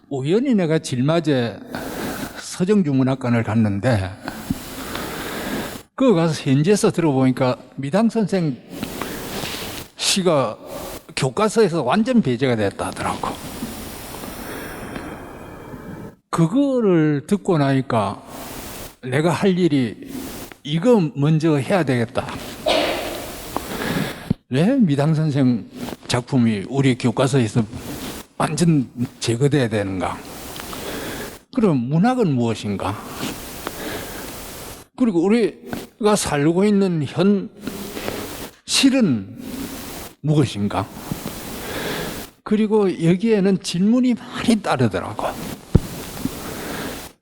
우연히 내가 질맞에 서정주문학관을 갔는데, 거기 가서 현지에서 들어보니까 미당 선생 시가 교과서에서 완전 배제가 됐다 하더라고. 그거를 듣고 나니까 내가 할 일이 이거 먼저 해야 되겠다. 왜 미당 선생 작품이 우리 교과서에서 완전 제거돼야 되는가? 그럼 문학은 무엇인가? 그리고 우리가 살고 있는 현 실은 무엇인가? 그리고 여기에는 질문이 많이 따르더라고.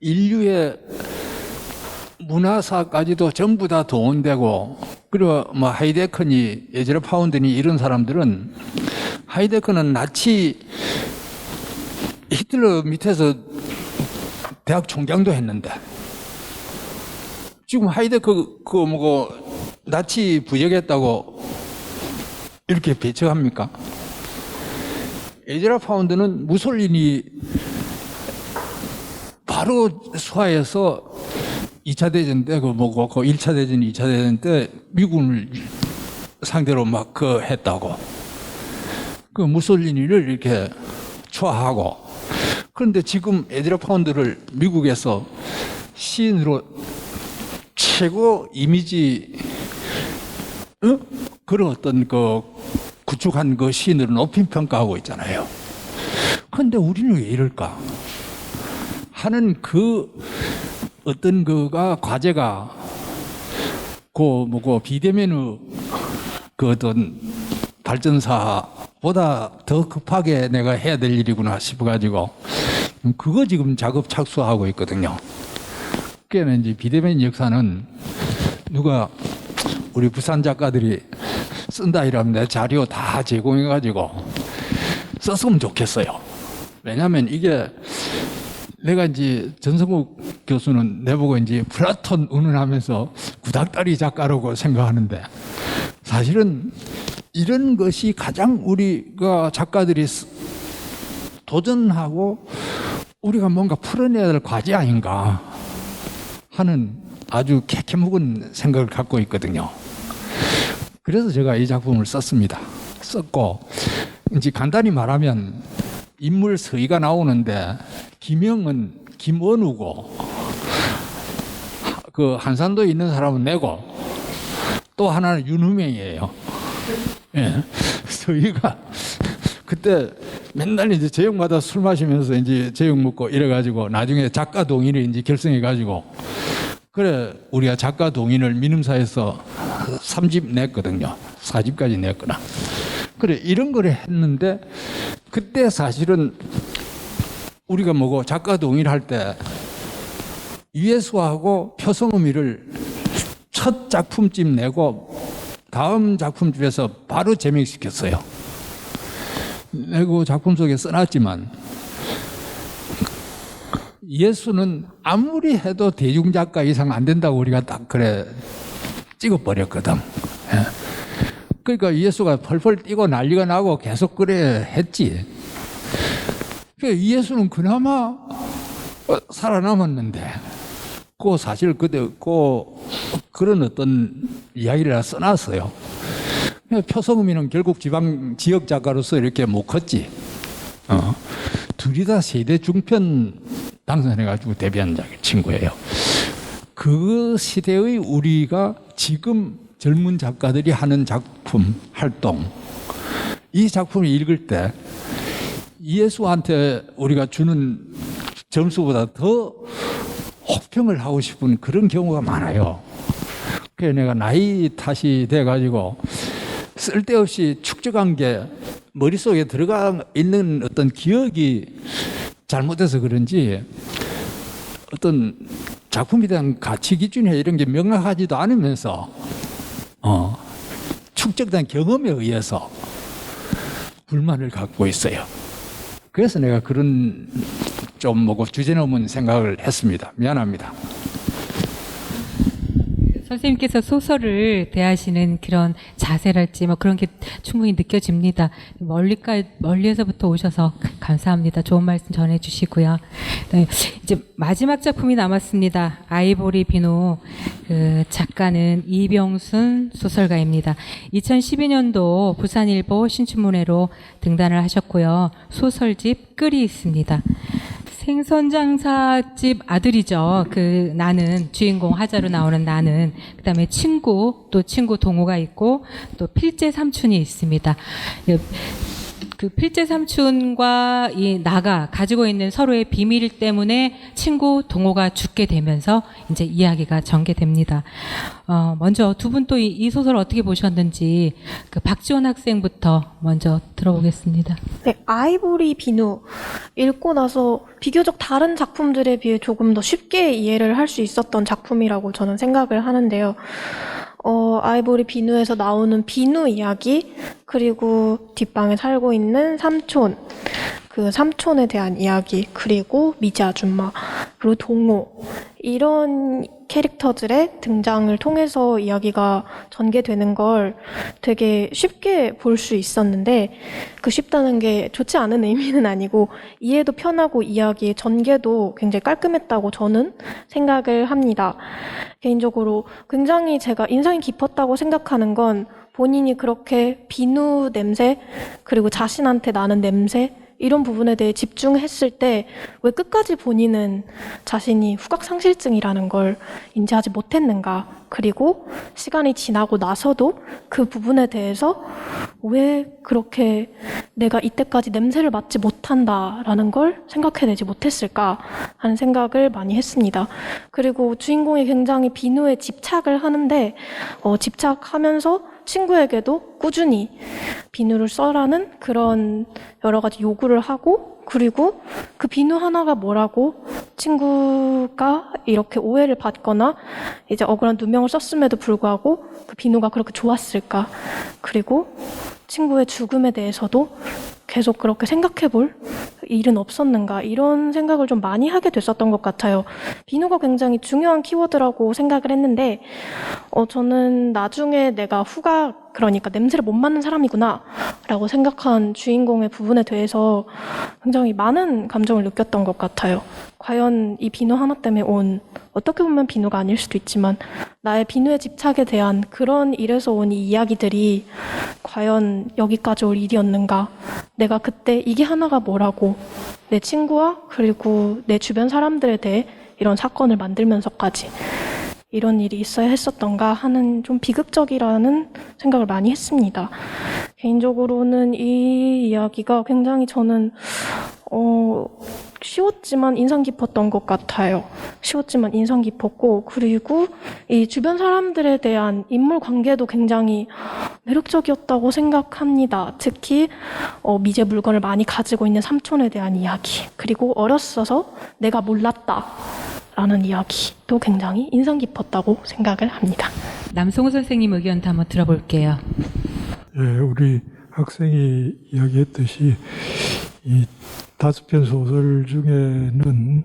인류의 문화사까지도 전부 다 동원되고, 그리고 뭐 하이데커니, 에즈라 파운드니 이런 사람들은, 하이데커는 나치 히틀러 밑에서 대학 총장도 했는데, 지금 하이데커 나치 부역했다고 이렇게 배척합니까? 에즈라 파운드는 무솔리니 바로 수하에서 2차 대전 때, 그 1차 대전, 2차 대전 때 미군을 상대로 막 했다고. 그 무솔리니를 이렇게 초하하고. 그런데 지금 에즈라 파운드를 미국에서 시인으로 최고 이미지, 그런 어떤 구축한 그 시인으로 높이 평가하고 있잖아요. 그런데 우리는 왜 이럴까? 하는 어떤 과제가 비대면의 어떤 발전사보다 더 급하게 내가 해야 될 일이구나 싶어가지고 그거 지금 작업 착수하고 있거든요. 그러니까 이제 비대면 역사는 누가 우리 부산 작가들이 쓴다 이러면 내 자료 다 제공해가지고 썼으면 좋겠어요. 왜냐하면 이게 내가 이제 전성국 교수는 내보고 이제 플라톤 운운하면서 구닥다리 작가라고 생각하는데, 사실은 이런 것이 가장 우리가 작가들이 도전하고 우리가 뭔가 풀어내야 될 과제 아닌가 하는 아주 캐캐묵은 생각을 갖고 있거든요. 그래서 제가 이 작품을 썼고, 이제 간단히 말하면 인물 서희가 나오는데, 김영은 김원우고, 그 한산도에 있는 사람은 내고, 또 하나는 윤후명이에요. 예. 서희가 그때 맨날 이제 제육마다 술 마시면서 이제 제육 먹고 이래가지고 나중에 작가 동인을 이제 결성해가지고, 그래 우리가 작가 동인을 민음사에서 3집 냈거든요. 4집까지 냈거나. 그래 이런 걸 했는데, 그때 사실은 우리가 작가 동의를 할 때 이해수하고 표성의미를 첫 작품집 내고 다음 작품집에서 바로 제명시켰어요. 내고 작품 속에 써놨지만 이해수는 아무리 해도 대중작가 이상 안 된다고 우리가 딱 그래 찍어버렸거든. 그러니까 이해수가 펄펄 뛰고 난리가 나고 계속 그래 했지. 이해수는 그나마 살아남았는데, 사실 그때 그런 어떤 이야기를 써놨어요. 표성음이는 결국 지역 작가로서 이렇게 못 컸지. 둘이 다 세대 중편 당선해가지고 데뷔한 친구예요. 그 시대의 우리가 지금 젊은 작가들이 하는 작품 활동, 이 작품을 읽을 때 이해수한테 우리가 주는 점수보다 더 혹평을 하고 싶은 그런 경우가 많아요. 그래서 내가 나이 탓이 돼가지고 쓸데없이 축적한 게 머릿속에 들어가 있는 어떤 기억이 잘못돼서 그런지 어떤 작품에 대한 가치 기준이나 이런 게 명확하지도 않으면서 축적된 경험에 의해서 불만을 갖고 있어요. 그래서 내가 그런 좀 뭐고 주제넘은 생각을 했습니다. 미안합니다. 선생님께서 소설을 대하시는 그런 자세랄지 뭐 그런 게 충분히 느껴집니다. 멀리에서부터 오셔서 감사합니다. 좋은 말씀 전해주시고요. 네, 이제 마지막 작품이 남았습니다. 아이보리 비누. 그 작가는 이병순 소설가입니다. 2012년도 부산일보 신춘문예로 등단을 하셨고요. 소설집 끌이 있습니다. 생선장사집 아들이죠. 그 나는 주인공 하자로 나오는 나는 그다음에 친구 또 친구 동호가 있고 또 필제 삼촌이 있습니다. 그 필제 삼촌과 이 나가 가지고 있는 서로의 비밀 때문에 친구 동호가 죽게 되면서 이제 이야기가 전개됩니다. 먼저 두 분 또 이 소설 어떻게 보셨는지 그 박지원 학생부터 먼저 들어보겠습니다. 네, 아이보리 비누 읽고 나서 비교적 다른 작품들에 비해 조금 더 쉽게 이해를 할 수 있었던 작품이라고 저는 생각을 하는데요. 아이보리 비누에서 나오는 비누 이야기, 그리고 뒷방에 살고 있는 삼촌, 그 삼촌에 대한 이야기, 그리고 미지 아줌마, 그리고 동호, 이런 캐릭터들의 등장을 통해서 이야기가 전개되는 걸 되게 쉽게 볼 수 있었는데, 그 쉽다는 게 좋지 않은 의미는 아니고 이해도 편하고 이야기의 전개도 굉장히 깔끔했다고 저는 생각을 합니다. 개인적으로 굉장히 제가 인상이 깊었다고 생각하는 건 본인이 그렇게 비누 냄새, 그리고 자신한테 나는 냄새, 이런 부분에 대해 집중했을 때 왜 끝까지 본인은 자신이 후각상실증이라는 걸 인지하지 못했는가, 그리고 시간이 지나고 나서도 그 부분에 대해서 왜 그렇게 내가 이때까지 냄새를 맡지 못한다라는 걸 생각해내지 못했을까 하는 생각을 많이 했습니다. 그리고 주인공이 굉장히 비누에 집착을 하는데 집착하면서 친구에게도 꾸준히 비누를 써라는 그런 여러 가지 요구를 하고, 그리고 그 비누 하나가 뭐라고 친구가 이렇게 오해를 받거나 이제 억울한 누명을 썼음에도 불구하고 그 비누가 그렇게 좋았을까, 그리고 친구의 죽음에 대해서도 계속 그렇게 생각해볼 일은 없었는가, 이런 생각을 좀 많이 하게 됐었던 것 같아요. 비누가 굉장히 중요한 키워드라고 생각을 했는데 저는 나중에 내가 후각, 그러니까 냄새를 못 맡는 사람이구나 라고 생각한 주인공의 부분에 대해서 굉장히 많은 감정을 느꼈던 것 같아요. 과연 이 비누 하나 때문에 온, 어떻게 보면 비누가 아닐 수도 있지만 나의 비누의 집착에 대한 그런 일에서 온 이 이야기들이 과연 여기까지 올 일이었는가, 내가 그때 이게 하나가 뭐라고 내 친구와 그리고 내 주변 사람들에 대해 이런 사건을 만들면서까지 이런 일이 있어야 했었던가 하는 좀 비극적이라는 생각을 많이 했습니다. 개인적으로는 이 이야기가 굉장히 저는 쉬웠지만 인상 깊었던 것 같아요. 쉬웠지만 인상 깊었고, 그리고 이 주변 사람들에 대한 인물 관계도 굉장히 매력적이었다고 생각합니다. 특히 미제 물건을 많이 가지고 있는 삼촌에 대한 이야기, 그리고 어렸어서 내가 몰랐다 라는 이야기도 굉장히 인상 깊었다고 생각을 합니다. 남성호 선생님 의견도 한번 들어볼게요. 예, 우리 학생이 이야기했듯이 이 5편 소설 중에는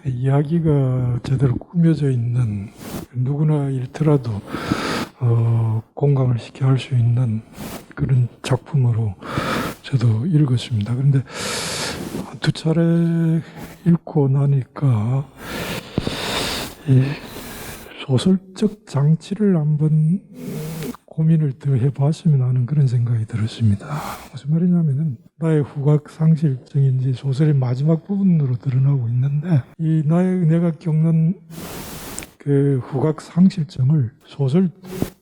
이야기가 제대로 꾸며져 있는, 누구나 읽더라도 공감을 쉽게 할 수 있는 그런 작품으로 저도 읽었습니다. 그런데 두 차례 읽고 나니까 이 소설적 장치를 한번 고민을 더 해봤으면 하는 그런 생각이 들었습니다. 무슨 말이냐면은 나의 후각 상실증인지 소설의 마지막 부분으로 드러나고 있는데, 이 내가 겪는 그 후각 상실증을 소설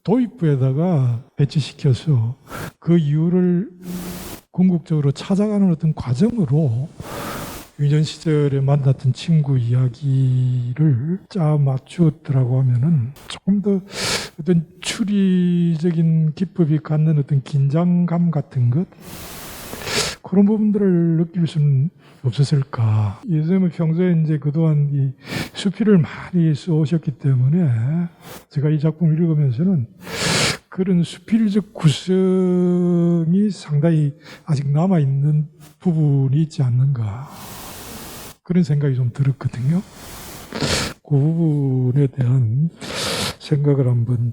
도입부에다가 배치시켜서 그 이유를 궁극적으로 찾아가는 어떤 과정으로 유년 시절에 만났던 친구 이야기를 짜 맞추었더라고 하면은 조금 더 어떤 추리적인 기법이 갖는 어떤 긴장감 같은 것, 그런 부분들을 느낄 수는 없었을까. 예수님은 평소에 이제 그동안 이 수필을 많이 써오셨기 때문에 제가 이 작품을 읽으면서는 그런 수필적 구성이 상당히 아직 남아있는 부분이 있지 않는가. 그런 생각이 좀 들었거든요. 그 부분에 대한 생각을 한번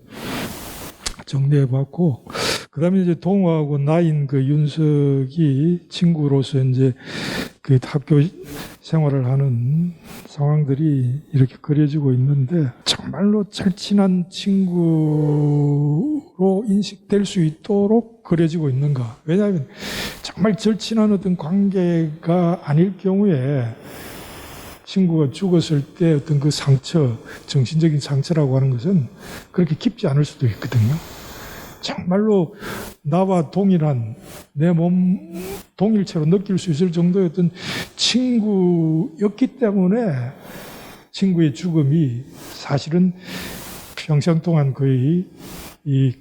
정리해 봤고, 그 다음에 이제 동호하고 나인 그 윤석이 친구로서 이제 그 학교 생활을 하는 상황들이 이렇게 그려지고 있는데, 정말로 절친한 친구로 인식될 수 있도록 그려지고 있는가. 왜냐하면 정말 절친한 어떤 관계가 아닐 경우에 친구가 죽었을 때 어떤 그 상처, 정신적인 상처라고 하는 것은 그렇게 깊지 않을 수도 있거든요. 정말로 나와 동일한, 내 몸 동일체로 느낄 수 있을 정도의 어떤 친구였기 때문에 친구의 죽음이 사실은 평생 동안 거의 이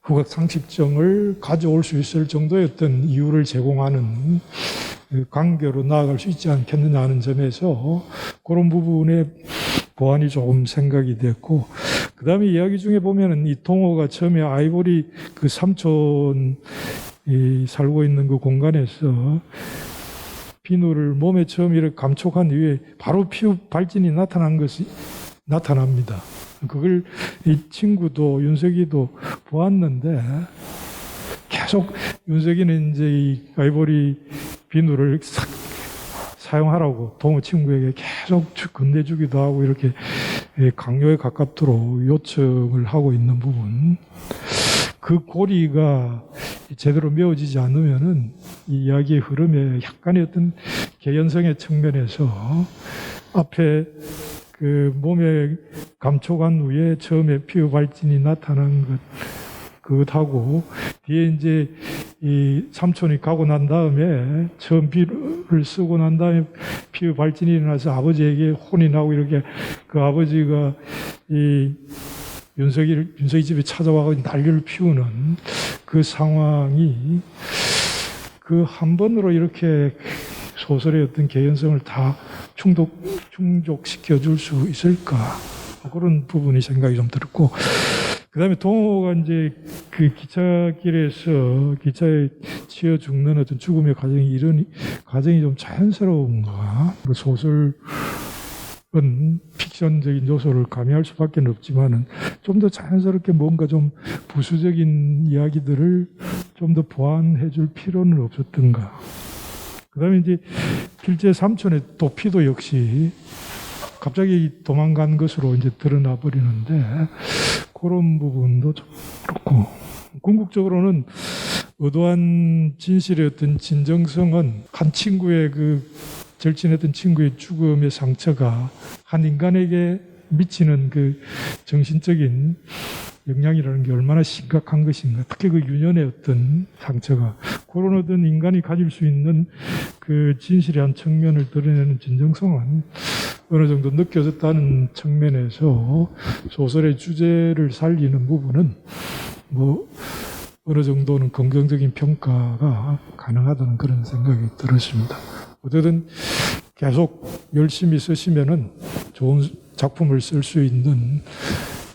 후각 상실증을 가져올 수 있을 정도의 어떤 이유를 제공하는 관계로 나아갈 수 있지 않겠느냐 하는 점에서 그런 부분에 보완이 조금 생각이 됐고, 그 다음에 이야기 중에 보면은 이 동호가 처음에 아이보리 그 삼촌이 살고 있는 그 공간에서 비누를 몸에 처음 이렇게 감촉한 이후에 바로 피부 발진이 나타난 것이 나타납니다. 그걸 이 친구도 윤석이도 보았는데, 계속 윤석이는 이제 이 아이보리 비누를 사용하라고 동호 친구에게 계속 건네주기도 하고 이렇게 강요에 가깝도록 요청을 하고 있는 부분, 그 고리가 제대로 메워지지 않으면은 이 이야기의 흐름에 약간의 어떤 개연성의 측면에서 앞에 그 몸에 감촉한 후에 처음에 피부 발진이 나타난 그것하고 뒤에 이제 이 삼촌이 가고 난 다음에 처음 비누를 쓰고 난 다음에 피부 발진이 일어나서 아버지에게 혼이 나고 이렇게 그 아버지가 이 윤석이 집에 찾아와서 난리를 피우는 그 상황이 그 한 번으로 이렇게 소설의 어떤 개연성을 다 충족시켜 줄 수 있을까, 그런 부분이 생각이 좀 들었고, 그 다음에 동호가 이제 그 기차길에서 기차에 치여 죽는 어떤 죽음의 과정이 이런 과정이 좀 자연스러운가. 그 소설은 픽션적인 요소를 가미할 수밖에 없지만은 좀 더 자연스럽게 뭔가 좀 부수적인 이야기들을 좀 더 보완해 줄 필요는 없었던가. 그 다음에 이제 필재 삼촌의 도피도 역시 갑자기 도망간 것으로 이제 드러나 버리는데, 그런 부분도 좀 그렇고, 궁극적으로는 의도한 진실의 어떤 진정성은 한 친구의 그 절친했던 친구의 죽음의 상처가 한 인간에게 미치는 그 정신적인 영향이라는 게 얼마나 심각한 것인가. 특히 그 유년의 어떤 상처가 그런 어떤 인간이 가질 수 있는 그 진실의 한 측면을 드러내는 진정성은 어느 정도 느껴졌다는 측면에서 소설의 주제를 살리는 부분은 뭐 어느 정도는 긍정적인 평가가 가능하다는 그런 생각이 들었습니다. 어쨌든 계속 열심히 쓰시면은 좋은 작품을 쓸 수 있는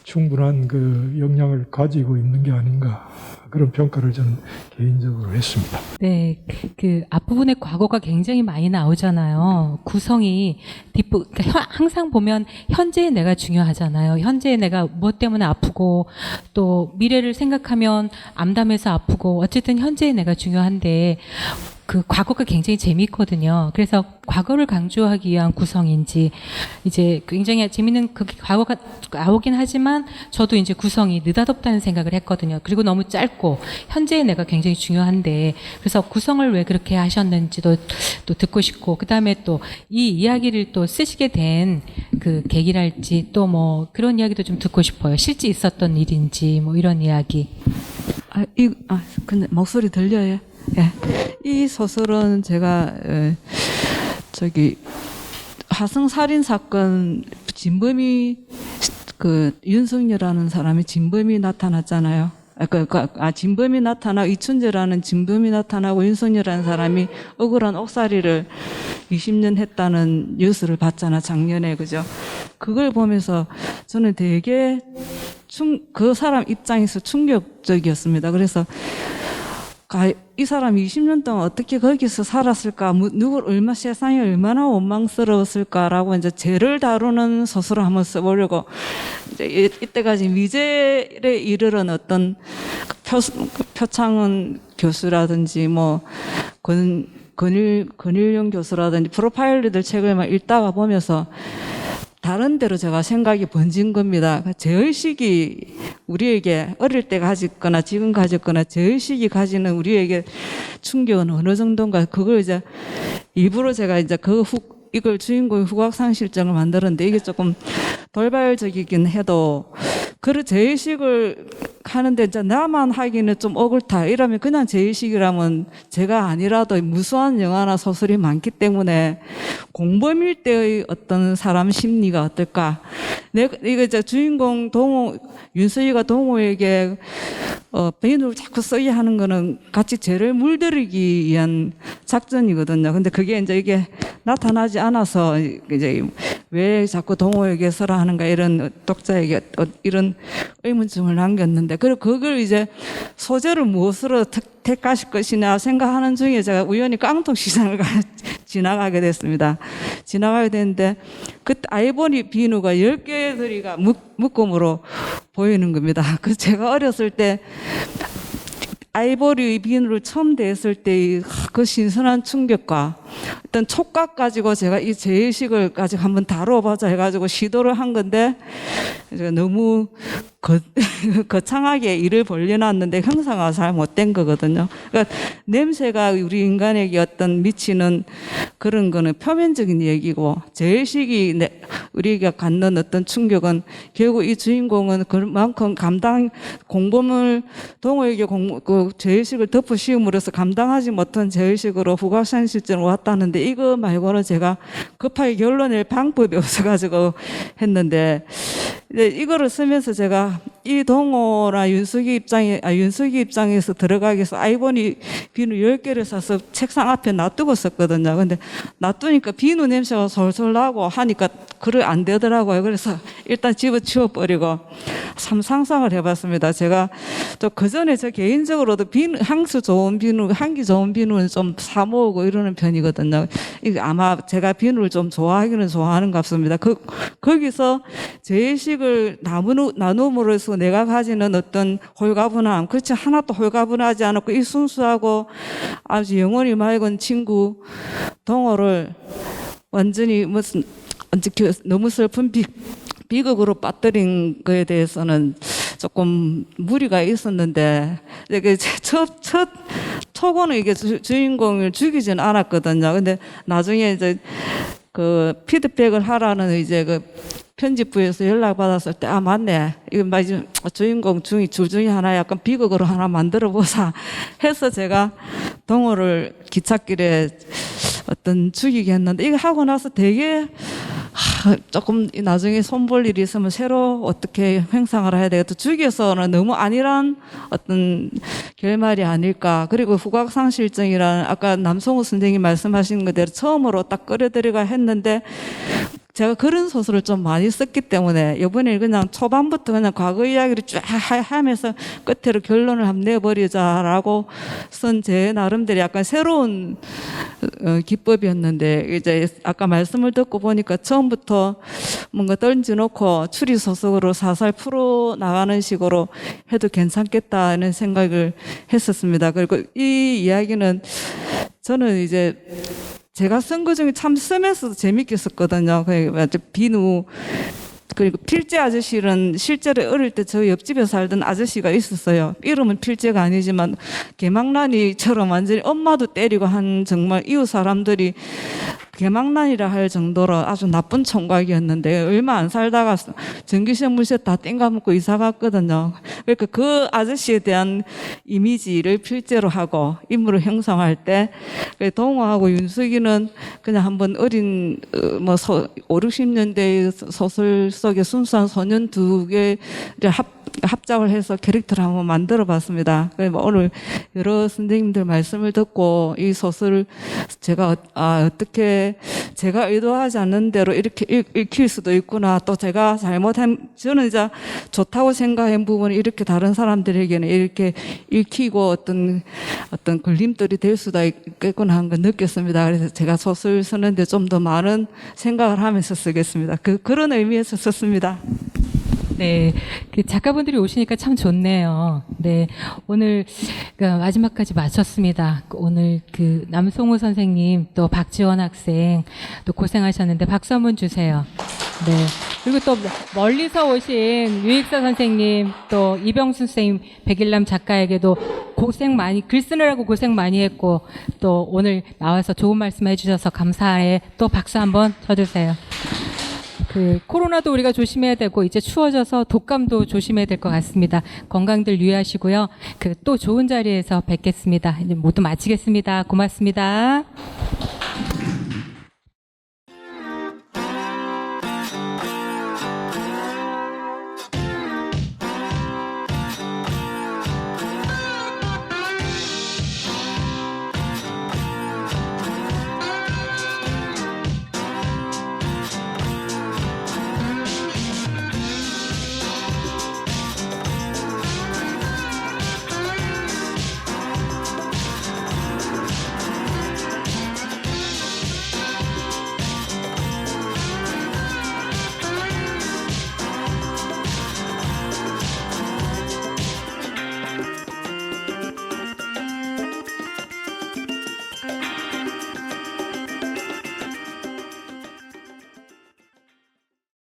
충분한 그 역량을 가지고 있는 게 아닌가, 그런 평가를 저는 개인적으로 했습니다. 네, 그 앞부분에 과거가 굉장히 많이 나오잖아요. 구성이 그러니까 항상 보면 현재의 내가 중요하잖아요. 현재의 내가 무엇 때문에 아프고 또 미래를 생각하면 암담해서 아프고, 어쨌든 현재의 내가 중요한데 그 과거가 굉장히 재미있거든요. 그래서 과거를 강조하기 위한 구성인지, 이제 굉장히 재미있는 그 과거가 나오긴 하지만 저도 이제 구성이 느닷없다는 생각을 했거든요. 그리고 너무 짧고 현재의 내가 굉장히 중요한데, 그래서 구성을 왜 그렇게 하셨는지도 또 듣고 싶고, 그 다음에 또 이 이야기를 또 쓰시게 된 그 계기랄지 또 뭐 그런 이야기도 좀 듣고 싶어요. 실제 있었던 일인지 뭐 이런 이야기. 근데 목소리 들려요? 예. 이 소설은 제가 화성 살인 사건 진범이 그 윤석열이라는 사람이 진범이 나타났잖아요. 진범이 나타나 이춘재라는 진범이 나타나고 윤석열이라는 사람이 억울한 옥살이를 20년 했다는 뉴스를 봤잖아, 작년에. 그죠? 그걸 보면서 저는 되게 그 사람 입장에서 충격적이었습니다. 그래서 이 사람이 20년 동안 어떻게 거기서 살았을까, 세상이 얼마나 원망스러웠을까라고 이제 죄를 다루는 소설을 한번 써보려고 이제 이때까지 미제에 이르는 어떤 표창원 교수라든지 뭐 권일용 교수라든지 프로파일러들 책을 막 읽다가 보면서 다른 데로 제가 생각이 번진 겁니다. 죄의식이 우리에게 어릴 때 가졌거나 지금 가졌거나 죄의식이 가지는 우리에게 충격은 어느 정도인가, 그걸 이제 일부러 제가 이제 이걸 주인공의 후각상실증을 만들었는데, 이게 조금 돌발적이긴 해도 그 죄의식을 하는데 이제 나만 하기는 좀 억울다 이러면 그냥 죄의식이라면 제가 아니라도 무수한 영화나 소설이 많기 때문에 공범일 때의 어떤 사람 심리가 어떨까. 이거 이제 주인공 윤서희가 동호에게 비누를 자꾸 써야 하는 거는 같이 죄를 물들이기 위한 작전이거든요. 근데 그게 이제 이게 나타나지 않아서 이제 왜 자꾸 동호에게 써라 하는가, 이런 독자에게 이런 의문점을 남겼는데, 그리고 그걸 이제 소재를 무엇으로 택하실 것이냐 생각하는 중에 제가 우연히 깡통시장을 지나가게 됐습니다. 지나가게 됐는데 그때 아이보리 비누가 10개들이가 묶음으로 보이는 겁니다. 그래서 제가 어렸을 때 아이보리 비누를 처음 대했을 때 그 신선한 충격과 어떤 촉각 가지고 제가 이 죄의식을 아직 한번 다뤄보자 해가지고 시도를 한 건데, 제가 너무 거창하게 일을 벌려놨는데 형상화가 잘 못된 거거든요. 그러니까 냄새가 우리 인간에게 어떤 미치는 그런 거는 표면적인 얘기고, 죄의식이 우리가 갖는 어떤 충격은 결국 이 주인공은 그만큼 공범을 동호에게 그 죄의식을 덮어 씌움으로써 감당하지 못한 죄의식으로 후각상실증으로 왔다는데, 이거 말고는 제가 급하게 결론낼 방법이 없어가지고 했는데, 이거를 쓰면서 제가 이 동호나 윤석이 입장에서 들어가기 위해서 아이보리 비누 10개를 사서 책상 앞에 놔두고 썼거든요. 근데 놔두니까 비누 냄새가 솔솔 나고 하니까 그래 안 되더라고요. 그래서 일단 집어치워 버리고 상상을 해봤습니다. 제가 또 그 전에 저 개인적으로도 향기 좋은 비누는 좀 사 모으고 이러는 편이거든요. 이게 아마 제가 비누를 좀 좋아하기는 좋아하는 것 같습니다. 거기서 죄의식을 나눔으로써 내가 가지는 어떤 홀가분함, 그렇지 하나도 홀가분하지 않았고 이 순수하고 아주 영혼이 맑은 친구 동호를 완전히 너무 슬픈 비극으로 빠뜨린 거에 대해서는 조금 무리가 있었는데, 이게 첫 초고는 이게 주인공을 죽이진 않았거든요. 근데 나중에 이제 그 피드백을 하라는 이제 그 편집부에서 연락받았을 때, 아, 맞네. 이거 주인공 둘 중에 하나 약간 비극으로 하나 만들어 보자 해서 제가 동호를 기찻길에 죽이게 했는데, 이거 하고 나서 되게 조금 나중에 손볼 일이 있으면 새로 어떻게 횡상을 해야 되겠다. 죽여서는 너무 안일한 어떤 결말이 아닐까. 그리고 후각상실증이라는 아까 남성우 선생님이 말씀하신 그대로 처음으로 딱 끌어들이가 했는데, 제가 그런 소설을 좀 많이 썼기 때문에 이번에 그냥 초반부터 그냥 과거 이야기를 쫙 하면서 끝으로 결론을 한번 내버리자라고 쓴 제 나름대로 약간 새로운 기법이었는데, 이제 아까 말씀을 듣고 보니까 처음부터 뭔가 던져놓고 추리 소설으로 살살 풀어 나가는 식으로 해도 괜찮겠다는 생각을 했었습니다. 그리고 이 이야기는 저는 이제 제가 쓴 것 중에 참 쓰면서도 재밌게 썼거든요. 비누, 그리고 필재 아저씨는 실제로 어릴 때 저 옆집에 살던 아저씨가 있었어요. 이름은 필재가 아니지만 개망난이처럼 완전히 엄마도 때리고 한, 정말 이웃 사람들이 개망난이라 할 정도로 아주 나쁜 총각이었는데, 얼마 안 살다가 전기세 물세 다 땡가먹고 이사 갔거든요. 그러니까 그 아저씨에 대한 이미지를 필재로 하고 인물을 형성할 때, 동호하고 윤석이는 그냥 한번 어린 5, 60년대 소설 속의 순수한 소년 두 개를 합작을 해서 캐릭터를 한번 만들어봤습니다. 그래서 뭐 오늘 여러 선생님들 말씀을 듣고 이 소설을 제가 어떻게 제가 의도하지 않는 대로 이렇게 읽힐 수도 있구나. 또 제가 잘못한 저는 이제 좋다고 생각한 부분이 이렇게 다른 사람들에게는 이렇게 읽히고 어떤 걸림돌이 될 수도 있겠구나 하는 걸 느꼈습니다. 그래서 제가 소설 쓰는데 좀 더 많은 생각을 하면서 쓰겠습니다. 그런 의미에서 썼습니다. 네, 그 작가분들이 오시니까 참 좋네요. 네, 오늘 그 마지막까지 마쳤습니다. 오늘 그 남송우 선생님 또 박지원 학생 또 고생하셨는데 박수 한번 주세요. 네, 그리고 또 멀리서 오신 유익사 선생님 또 이병순 선생님, 백일남 작가에게도 고생 많이 글 쓰느라고 고생 많이 했고 또 오늘 나와서 좋은 말씀 해주셔서 감사해. 또 박수 한번 쳐주세요. 그 코로나도 우리가 조심해야 되고 이제 추워져서 독감도 조심해야 될 것 같습니다. 건강들 유의하시고요. 그 또 좋은 자리에서 뵙겠습니다. 이제 모두 마치겠습니다. 고맙습니다.